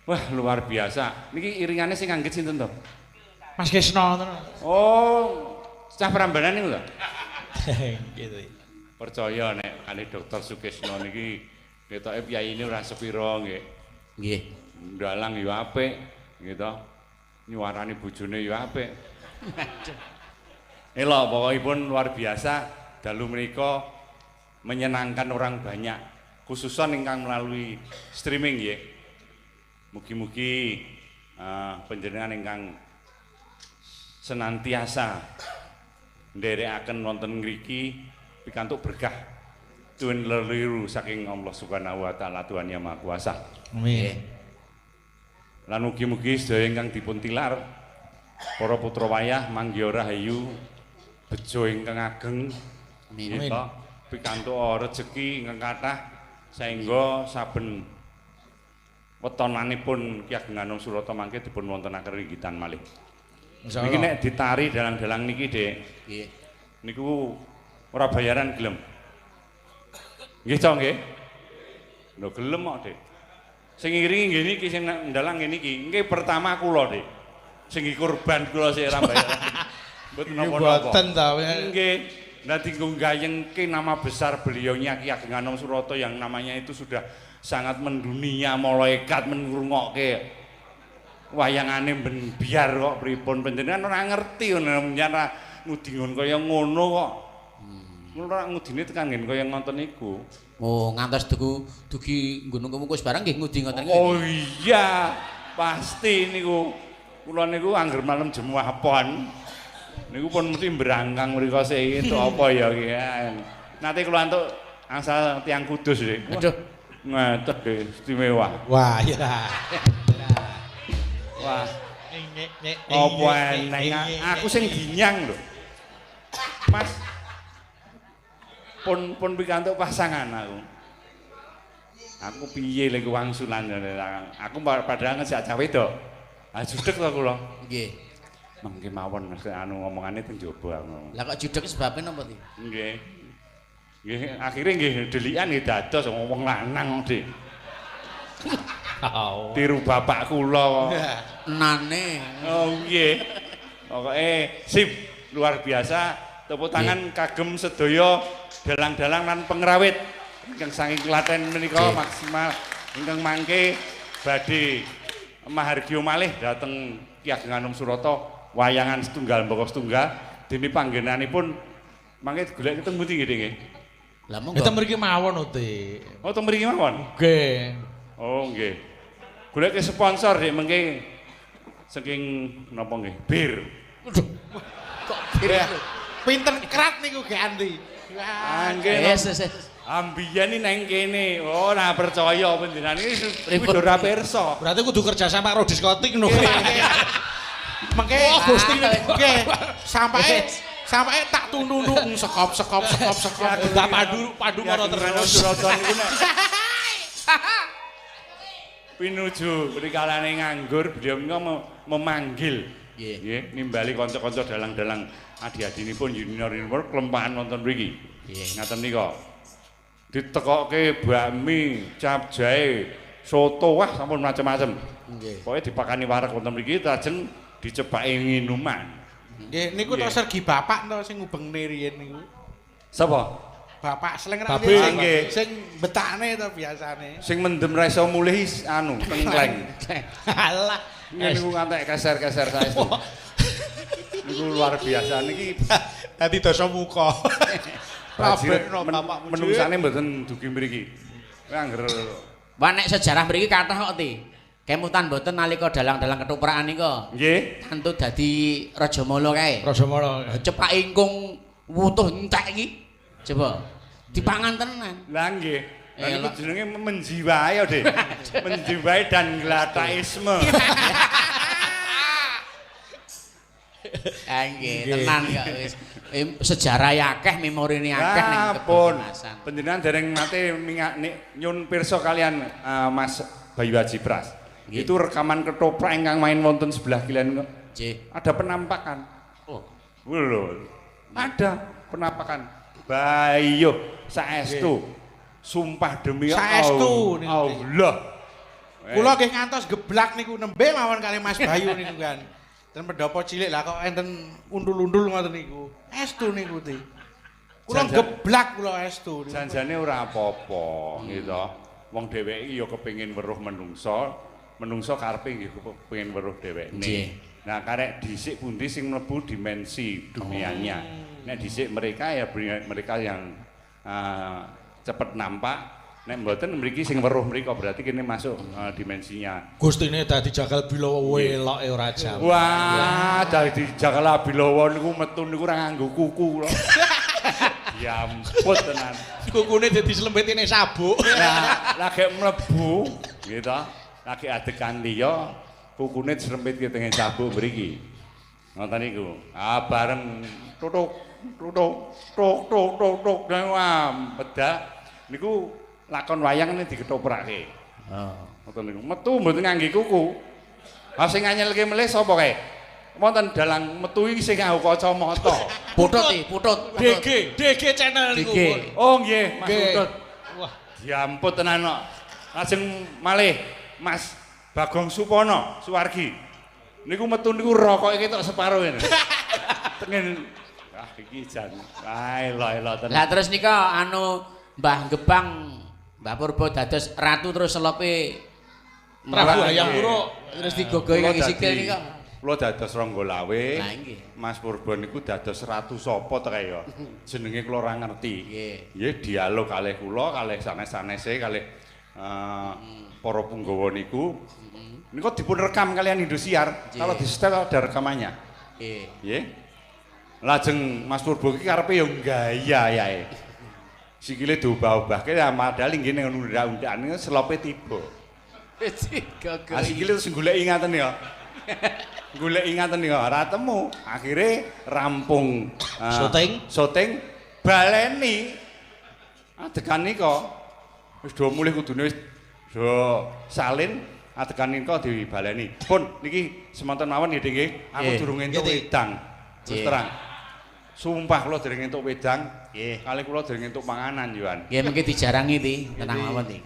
Wah, luar biasa. Niki iringane sing anggit sinten to? Mas Krisna. Oh, cah Prambanan niku lho. Gitu. percaya nek kali Dokter Sukesno niki ketoke piyayine ora sepira nggih. Nggih. Ndalang ya apik, gitu. Nyuarani bojone ya apik. Elok pokokipun luar biasa dalu menika menyenangkan orang banyak, khususnya ingkang melalui streaming nggih. Mugi-mugi panjenengan ingkang senantiasa nderekaken wonten ngriki pikantuk berkah tuwin leliru saking Allah Subhanahu wa taala Tuhan Yang Maha Kuasa. Amin. Lan mugi-mugi sedaya ingkang dipun tilar para putra wayah manggiya rahayu bejo ingkang ageng Amin. pikantuk rezeki ingkang kathah saengga saben wetonanipun Ki Ageng Anom Surata mangke dipun wontenaken ringgitan malih. Insyaallah. Niki nek ditari dalang-dalang niki, Dik. Nggih. Niku ora bayaran gelem. Nggih, Cong nggih. Lho gelem kok, Dik. Sing ngiringi nggih niki sing dalang nggih niki. Nggih pertama kula, Dik. Sing kurban kula sik ora bayaran. Mboten napa-napa. Mboten ta. Nggih. Nanti nggayengke nama besar beliaunya Ki Ageng Anom Surata yang namanya itu sudah sangat mendunia, malaikat mengrungokke wayangane ben biar kok pripun panjenengan ora ngerti nyana ngudingun kaya ngono kok. Ora ngudine tekan ngen kaya ngoten niku. Oh, ngantos dugi gunung kemukus barang nggih ngudi ngoten iki. Oh iya, pasti niku. Kula niku angger malam jemuah pon. Niku pun mesti berangkang mriko sik itu apa ya iki. Nanti kula entuk asal tiang Kudus Dik. Aduh, ngeten Dik, istimewa. Wah, ya. Wah. Apa eneng aku sing dinyang lho. Mas. Pun pikantuk pasangan aku. Aku piye lek wangsulan aku padahal ngejak cah wedok. Ah judeg to kula. nggih. Mangke mawon anu ngomongane teng jaba aku. Lah kok judeg sebabnya napa iki? Nggih. Nggih, akhire nggih delikan nggih dados wong lanang, Dik. Oh. Tiru bapak kula. Nane. Oh nggih. Pokoke sip, luar biasa. Tepuk tangan kagem sedaya dalang-dalang lan pengrawit ingkang saking Klaten menika maksimal ingkang mangke badhe mahargya malih dhateng Ki Ageng Anom Surata wayangan setunggal mbaka setunggal dene panggenanipun mangke digolek ketemu ndi nggih. Lah monggo. Kita mriki mawon Uti. Oh, teng mriki mawon. Nggih. Oh nggih. Golek sponsor Dik mengke saking napa nggih? Bir. Kok bir? Pinten kerat niku Ki Andi. Nggih. Yes. Ambiyen iki nang kene. Oh, ora percaya panjenengan iki ora pirsa. Berarti kudu kerja sama karo diskotik ngono. Mengke Gusti nggih. Sampai tak tunduk sekop. Tak padu karo terus. Pinuju prikalane nganggur beliau menika memanggil nggih nimbali kanca-kanca dalang-dalang adi-adinipun junior-junior klempahan wonten mriki. Nggih, ngaten nika. Ditekokke bakmi, cap jahe, soto wah sampun macam-macam. Nggih. Pokoke dipakani wareg wonten mriki lajeng dicepaki minuman. Nggih, niku to sergi bapak to sing ngubengne riyen niku. Sapa? Bapak Sleng Bapak nggih. Sing betakne to biasane. Sing mendem ra iso mulih anu tengkleng. Alah. Niku ngantek keser-keser saestu. Niku luar biasa niki Dadi dosa muka. Rabekno bapak menungsane mboten dugi mriki. Kowe angger Wah nek sejarah mriki kathah kok Ti. Kemutan mboten nalika dalang-dalang ketoprak nika. Nggih. Tentu dadi Rajamala kae. Rajamala. Cepak ingkung wutuh entek iki. Coba dipangan tenan. Lah nggih. Lah niku jenenge menjiwai ya, Dik. Menjiwai dan glataisme. Nggih, tenan kok wis. Sejarah akeh, memorine akeh ning kepemasan. Panjenengan dereng nate nyun pirsa kalian Mas Bayu Haji Pras. Itu rekaman ketoprak ingkang main wonten sebelah kilen kok. Nggih. Ada penampakan. Oh. Lho. Ada penampakan. Bayu saestu. Sumpah demi Saestu niku. Allah. Kula nggih ngantos geblak niku nembe mawon kali Mas Bayu niku kan. Dan pendopo cilik lah kok enten undul-undul ngoten niku. Estu niku Ti. Kula geblak kula estu. Janjane ora apa-apa gitu. Wong dheweke iki ya kepengin weruh menungso, menungso karepe nggih kepengin weruh dhewekne. Nah, karek dhisik pundi sing mlebu dimensi dunianya. Nek dhisik mereka ya mereka yang cepet nampak. Nek mboten mriki sing weruh mriko berarti kene masuk dimensinya. Gustine dadi jagal bilawa weloke ora jam. Wah, dadi jagal bilawa niku metu niku ora nganggo kuku lho. Ya ampun tenan. Kukune dadi slempetine sabuk. Lah lagi mlebu gitu. Lagi adegan liya kukune dislempit ki teng sabuk mriki. Ngoten niku. Ah bareng tutuk tuk wah bedak niku lakon wayang ini diketoprake. Ngoten niku. Metu mboten ngangge kuku. Ha sing nganyelke melih sapa kae? Wonten dalang metu iki sing nganggo kacamata. Putut. DG channel niku. Oh nggih, Mas Putut. Wah, Ya ampun tenan kok. Lajeng malih Mas Bagong Supono, Suwargi. Niku metu niku rokoke ketok separo ngene. Tengen iki jan. Elo tenan. Lah terus nika anu Mbah Gebang Mbah Purba dados ratu terus selope Prabu Hayam Wuruk terus digogohi kaki sikil nika. Kula dados Rangga Lawe. Lah nggih. Mas Purba niku dados ratu sapa to kae ya? Jenenge kula ora ngerti. Nggih, dialog kalih kula, kalih sanes-sanese, kalih para punggawa niku. Niku dipun rekam kalian Indosiar. Kalau di-setel ada rekamannya. Nggih. Lajeng Mas Purba iki karepe ya gaya yae. Sikile diubah-ubahke padahal nggih ning undak-undakan niku selope tiba. Sikile sing goleki ngaten ya. Goleki ngaten ya ora temu. Akhire rampung syuting baleni adegan nika wis do mulih kudune wis do salin adegan nika dibaleni. Pun niki semonten mawon nggih aku durung entuk wedang. Terus terang. Sumpah kula dereng entuk wedang. Nggih. Kali kula dereng entuk panganan yoan. Nggih mengki dijarangi ti, tenang mawon ti.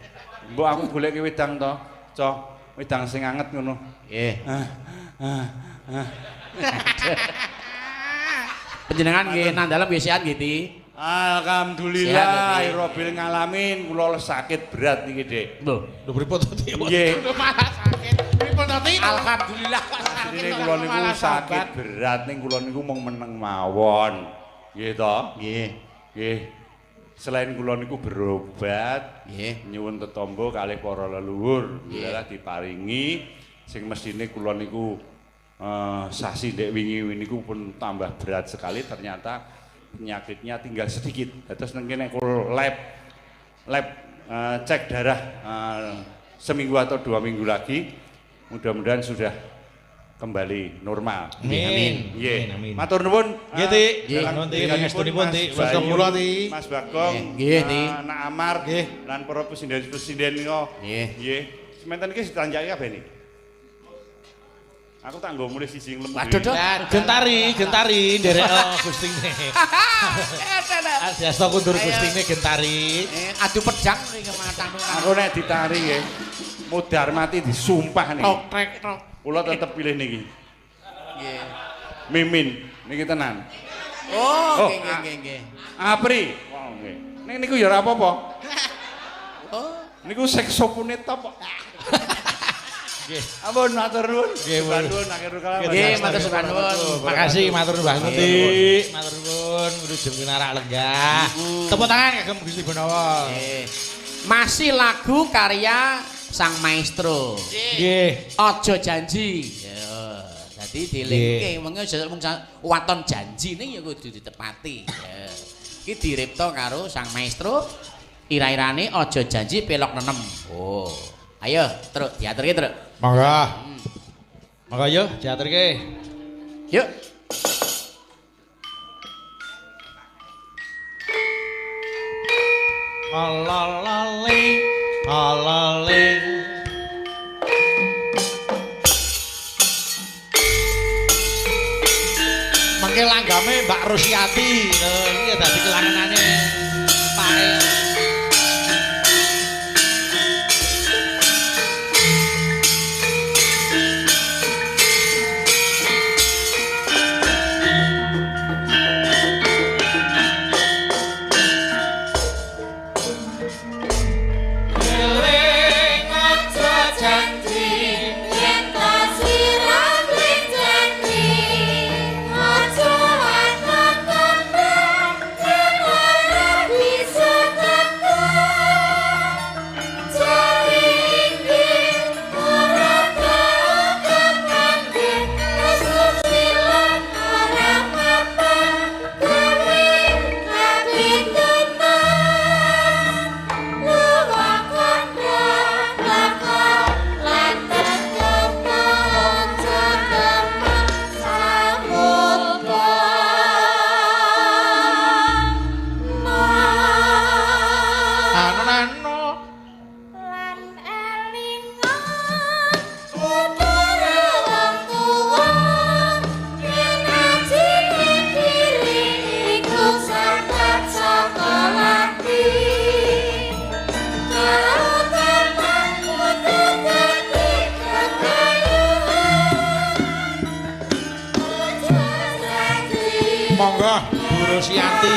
Mbok aku goleki wedang to, Cok. Wedang sing anget ngono. Nggih. Panjenengan nggih nang dalem nggih sehat nggih ti. Alhamdulillah Robil ngalamin kula sakit berat niki, Dik. lho pripun to? Nggih. Malah sakit. Pripun to? Alhamdulillah kok sakit. Ini kula niku sakit berat ning kula niku mung meneng mawon. Nggih to? Nggih. Nggih. Selain kula niku berobat, nggih, nyuwun tetombo kalih para leluhur, bila diparingi sing mestine kula niku sasi ndek wingi niku pun tambah berat sekali ternyata penyakitnya tinggal sedikit. Terus nang kene kula lab cek darah seminggu atau 2 minggu lagi. Mudah-mudahan sudah kembali normal. Amin. Nggih. Matur nuwun. Nggih, Ti. Nuwun Ti pangestunipun Ti. Welcome kula Ti. Mas Bagong. Nggih, Ti. Nak Amar lan para presiden-presiden nika. Nggih. Semanten iki ditanjaki kabeh niki. Aku tak nggo mulih sisi lemu. Waduh, Dok. Gentari nderek Gustine. Adiasta kundur Gustine Gentari. Adu pedang iki matang. Aku nek ditari nggih. Mudhar mati disumpah niki. Trek. Kula tetep pilih niki. Nggih. Mimin niki tenan. Oh, nggih. Apri. Oh, nggih. Ning niku ya ora apa-apa. Oh, niku seksopune top kok. Nggih. Ampun matur nuwun. Nggih, akhir kala. nggih, matur nuwun. Makasih matur nuwun banget Ti. Matur nuwun ngrujuk arak lenggah. Tepuk tangan kagem Gusti Gunawan. Nggih. Masih lagu karya Sang Maestro. Nggih. Aja janji. Ya, dadi dilingke mung aja mung waton janjine ya kudu ditepati. Ya. Iki diripta karo Sang Maestro. Ira-irane aja janji pelok nenem. Oh. Ayo, Truk, diaturke, Truk. Monggo. Monggo yo diaturke. Yuk. Alale. Mangke langgame Mbak Rusiati. Iki dadi kelangenane Pak Bu Rosianti.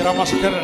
Irama Seger.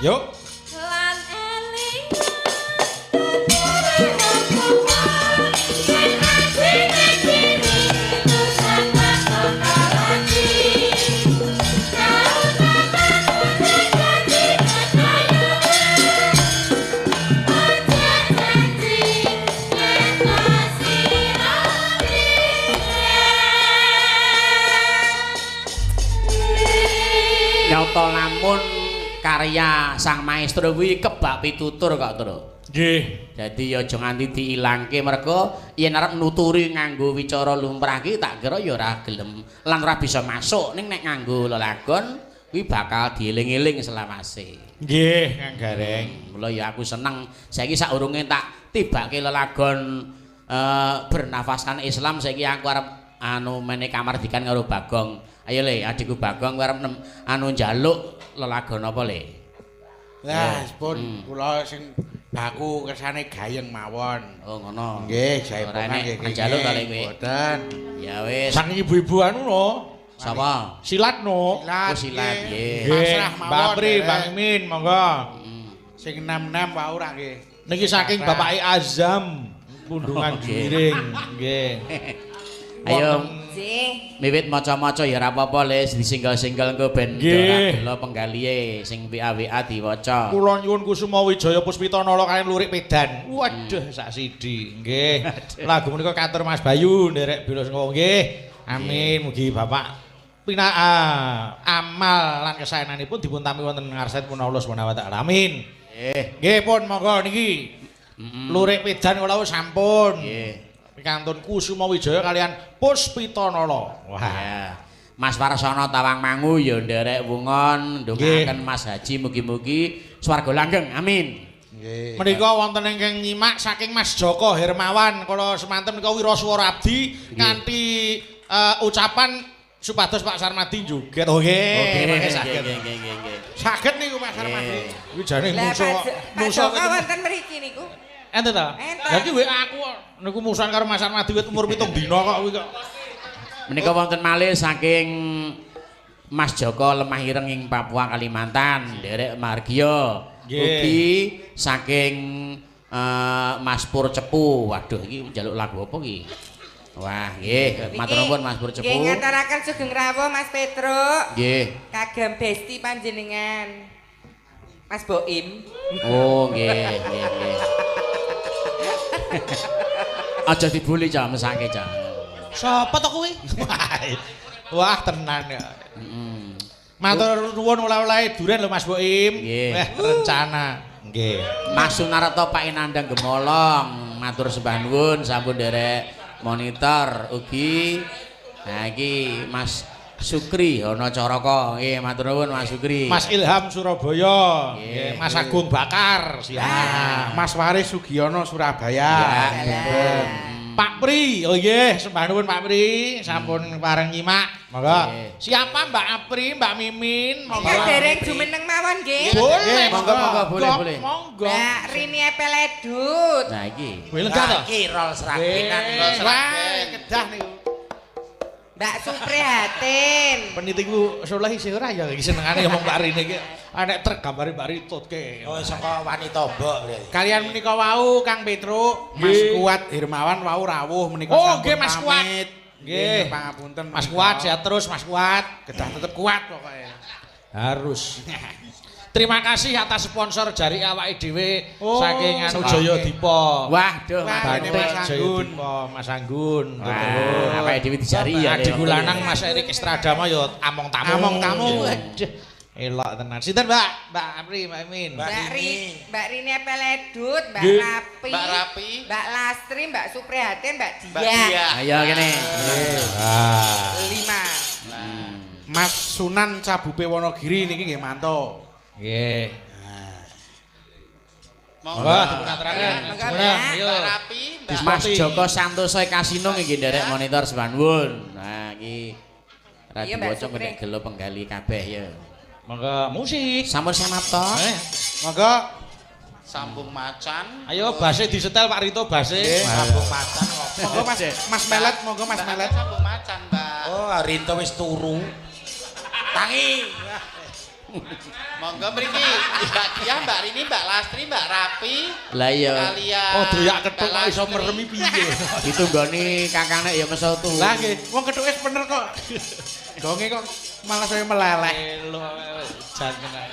Yuk. Nyoto lamun karya sang maestro kuwi kebak pitutur kok, Tru. Nggih. Dadi ya aja nganti diilangke merga yen arep nuturi nganggo wicara lumrah ki tak kira ya ora gelem lan ora bisa masuk ning nek nganggo lelagon kuwi bakal dieling-eling selamase. Nggih, Kang Gareng. Mula ya aku seneng saiki saurunge tak tibake lelagon bernafaskan Islam saiki aku arep mene kamardikan karo Bagong. Ayo Le, adikku Bagong kowe arep njaluk lelagon apa Le? Lah, pun kula sing baku kersane gayeng mawon. Oh, ngono. Nggih, jaipongan nggih. Njaluk ta Le kowe? Mboten. Ya wis. Sang ibu-ibu anu no. Sapa? Silat no. Oh, silat nggih. Pasrah mawon. Mbak Pri, Bang Min, monggo. Sing 6-6 wae ora nggih. Niki saking Bapak Azam, Pundungan Giring. Nggih. Ayo. Miwit maca-maca ya ora apa-apa Le, disinggal-singgal engko ben ora penggalihe sing WA diwaca. Kula nyuwun Kusuma Wijaya Puspita Nala kaliyan Lurik Medan. Waduh, sak sidi. Nggih. Lagu menika katur Mas Bayu nderek Bilos nggih. Amin, mugi Bapak amal lan kesaenanipun dipun tampi wonten ngarsanipun Allah Subhanahu wa taala. Amin. Nggih pun monggo niki. Lurik Medan kula sampun. Nggih. Pikantun Kusuma Wijaya kalian Puspita Nala. Wah. Mas Warsono Tawangmangu ya nderek wungon ndongaaken Mas Haji mugi-mugi swarga langgeng. Amin. Nggih. Menika wonten ingkang nyimak saking Mas Joko Hermawan kula semanten menika wiraswara abdi kanthi ucapan supados Pak Sarmadi joget. Oh nggih, saged. Nggih. Saged niku Pak Sarmadi. Kuwi jane musuh wonten mriki niku. Enten ta? Lah iki WA aku niku musuhan karo Mas Sarmadi wit umur 7 dina kok kuwi kok. Menika wonten malih saking Mas Joko Lemah Ireng ing Papua Kalimantan, nderek margia. Ugi saking Mas Pur Cepu. Waduh iki njaluk lagu apa iki? Wah, nggih, matur nuwun Mas Pur Cepu. Nggih ngaturaken sugeng rawuh Mas Petruk. Nggih. Kagem besti panjenengan. Mas Boim. Oh, nggih. Aja dibuli Cak, mesake Cak. Sapa to kuwi? Wah, tenan ya. Matur nuwun oleh-oleh duren lho Mas Boim. Rencana. Nggih. Mas Sunarto Pak Inandang Gemolong, matur sembah nuwun sampun derek monitor ugi. Nah iki Mas Sukri ana Caraka. Nggih, matur nuwun Mas Sukri. Mas Ilham Surabaya. Nggih, Mas Agung Bakar. Siap. Mas Waris Sugiono Surabaya. Pak Pri, oh nggih, sembah nuwun Pak Pri, sampun pareng nyimak. Monggo. Siapa Mbak Apri, Mbak Mimin? Monggo dereng jumeneng mawon nggih. Boleh, monggo boleh. Monggo. Mbak Rini Peledut. Nah iki. Kuwi lenggah to? Iki rol serakinan rol Wah, kedah niku. Mbak Suprihatin. Penitiku Soleh isih ora ya iki senengane ngomong Mbak Rini iki. Anek trek gambare Mbak Rini tutke. Oh saka wanita mbok berarti. Kalian menika wau Kang Petruk, Mas Kuat Hirmawan wau rawuh menika Oh, sampun nggih Mas Kuat. pamit. Nggih, pangapunten. Mas Kuat sehat terus Mas Kuat. Kedah tetep kuat pokoknya. Harus. Terima kasih atas sponsor jari awake dhewe Oh, saking Jaya Dipa. Waduh, ini Mas Anggun. Mas Anggun. Wah, awake dhewe dijari ya. Adikku lanang Mas Erik Estradama ya among tamu. Among tamu. Waduh. Elok tenan. Sinten, Mbak? Mbak Apri, Mbak Emin. Mbak Rini Peledut, Mbak Rapi, Mbak Lastri, Mbak Suprihatin, Mbak Dia. Ayo kene. 5. Mas Sunan Cabupe Wonogiri niki nggih mantuk. Nggih. Monggo dipunaturaken. Mbak Rapi, Mas Joko Santoso Kasino nggih nderek monitor sembah nuwun. Nah iki Radio Bocong nek gelo penggali kabeh ya. Monggo musik. Sampun semat to. Monggo sambung macan. Ayo base disetel Pak Rito base. Sambung macan kok. Monggo Mas Melet, monggo Mas Melet. Sambung macan, Mbak. Oh, Rinto wis turu. Tangi. Monggo mriki Mbak Diah, Mbak Rini, Mbak Lastri, Mbak Rapi. Lah iya. Kalian. Oh, doyak kethuk kok iso meremi piye. Ditunggoni kakane ya meso tuh. Lah nggih, wong kethuke bener kok. Donge kok malah saya meleleh. Lho, jangan ae.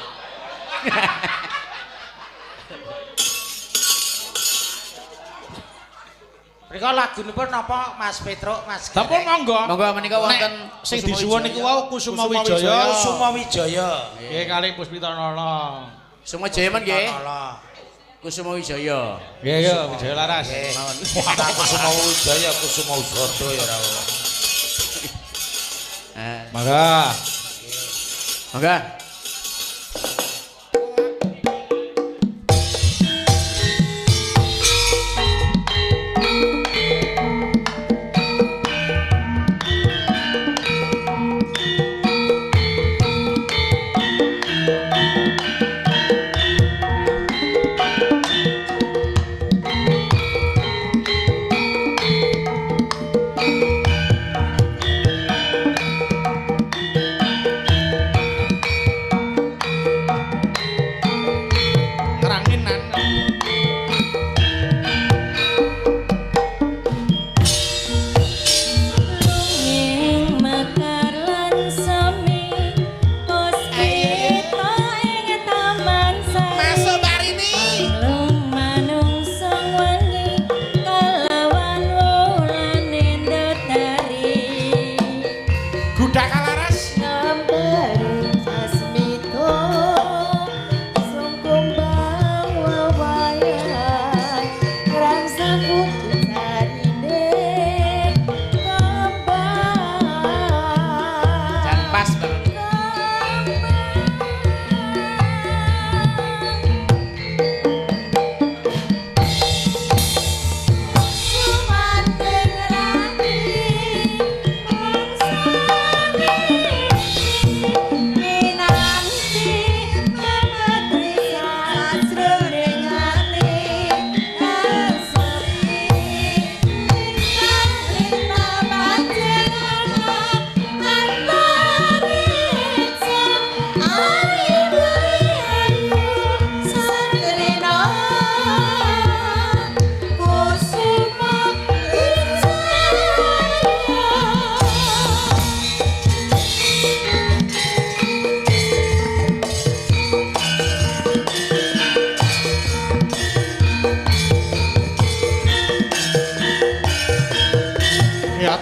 Mriko lagunipun napa Mas Petruk, Mas? Sampun monggo. Monggo menika wonten Sing disuwun niku wau Kusuma Wijaya. Kusuma Wijaya. Nggih kalih Puspita Nala. Kusuma Wijaya men nggih. Kusuma Wijaya. Nggih yo Wijaya Laras. Kusuma Wijaya, Kusuma Ujodo ya ora. Monggo. Monggo.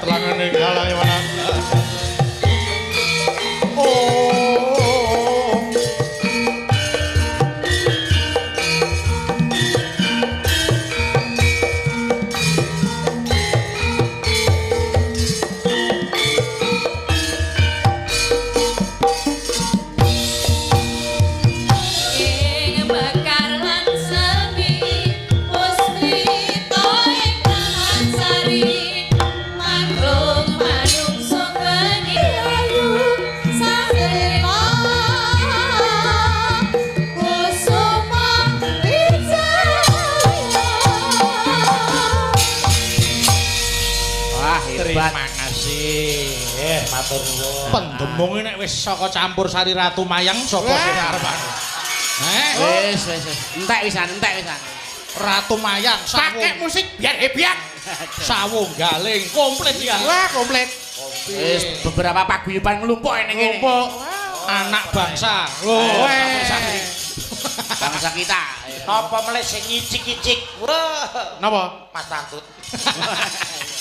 telangane kalange wanan. Terima kasih. Matur nuwun. Pendemung nek wis saka campur sari Ratu Mayang sapa sing arepan? Wis. Entek wisan. Ratu Mayang pakai musik biar hebat. Sawunggaling komplit ya. Wah, komplit. Wis beberapa paguyuban nglumpuk ning kene. Anak bangsa. Bangsa kita. Napa melih sing ngicik-icik? Wah. Napa? Mas Tantut.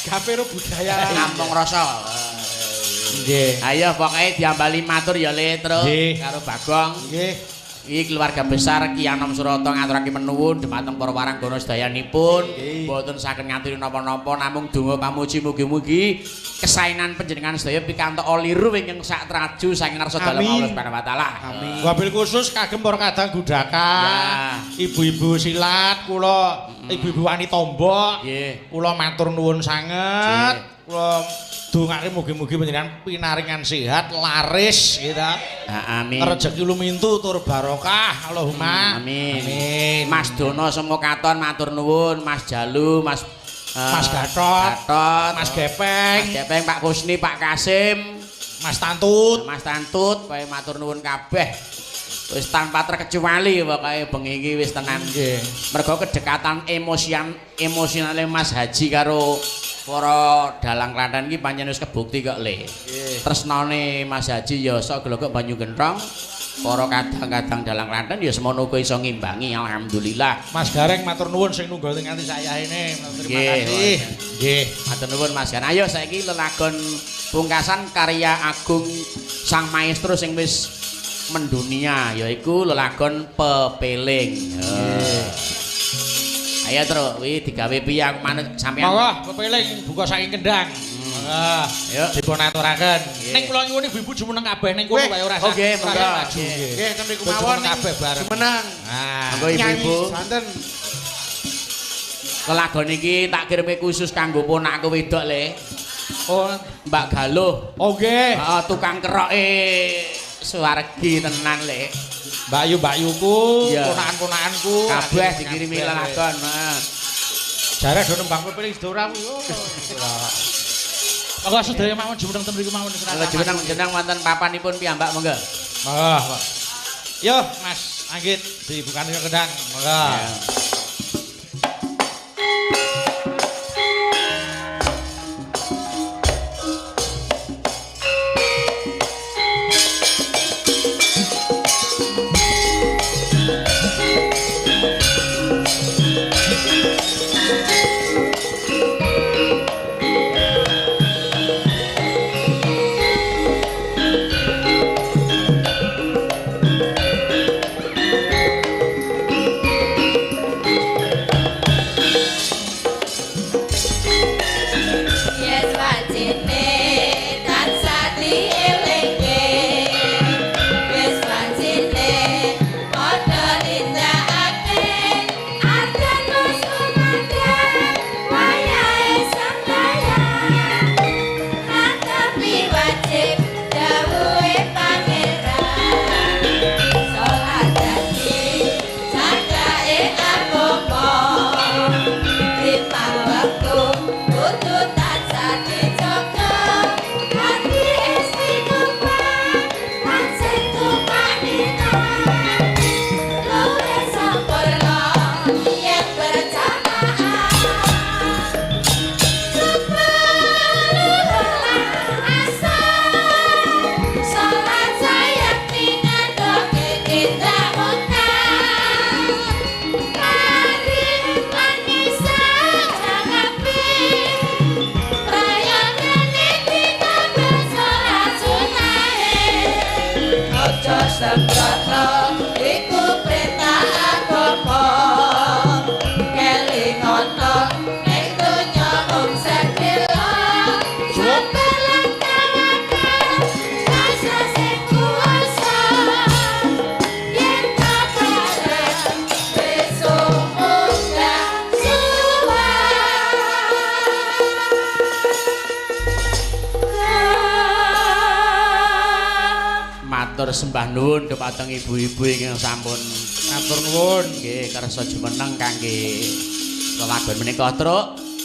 Gapero budaya Kampung Rasa. Nggih. Ayo pokoke diambali matur ya Le terus karo Bagong. Nggih. Iki keluarga besar Ki Anom Surata ngaturake menuwun dhumateng para waranggana sedayanipun. Mboten saged ngaturi napa-napa namung donga pamuji mugi-mugi kesainan panjenengan sedaya pikantuk liru ingkang sak traju saking ngarsa dalem Allah Subhanahu wa taala. Amin. Wabil khusus kagem para kadang gudakan. Ibu-ibu silat kula ibu-ibu wani tombok. Nggih. Kula matur nuwun sanget. Kula dongake mugi-mugi panjenengan pinaringan sehat, laris gitu. Amin. Rezeki lumintu tur barokah. Allahumma. Amin. Mas Dono Semo Katon matur nuwun, Mas Jalu, Mas Gatot, Mas Gepeng, Pak Kusni, Pak Kasim, Mas Tantut, kowe matur nuwun kabeh. Wis tanpa terkecuali pokoke bengi iki wis tenan nggih. Mergo kedekatan emosionale Mas Haji karo para dalang Klaten iki pancen wis kebukti kok Le. Tresnane Mas Haji ya sok glogok banyu genthong. Para kadang-kadang dalang Klaten ya semono uga iso ngimbangi alhamdulillah. Mas Gareng matur nuwun sing nunggu nganti sayahene. Terima kasih. Nggih, matur nuwun Mas Gareng. Ayo saiki lelagon pungkasan karya agung sang maestro sing wis mendunia yaiku lelagon Pepeling. Ayo terus wi digawe piye aku manut sampean. Monggo Pepeling buka saking kendang. Ayo dipun aturaken. Ning kula nyuwun ibu-ibu jumeneng kabeh ning kono wae ora usah. Oke, monggo. Nggih, ten mriku mawon kabeh bareng. Jumeneng. Monggo ibu-ibu. Santen. Lelagon iki tak kirime khusus kanggo ponakku wedok Le. Oh, Mbak Galuh. Oh nggih. Heeh, tukang keroke Suwargi tenan Le. Mbak-yuku, ponakan-ponakanku kabeh dikirimi lelagon. Jare do nembang Pepeling sedora kuwi. Monggo sedaya mawon jumeneng ten mriku mawon Monggo jumeneng wonten papanipun piyambak monggo. Monggo. Yo, Mas, anggit dibukani kendang. Monggo. sembrono iku perintah agama kelingono ning donya mung sedhela sampeyan kawakan rasa sing kuwasa yen kabaran besok munggah matur sembah nuwun dhumateng ibu-ibu ingkang sampun matur nuwun nggih kersa jumeneng kangge lelagon menika truk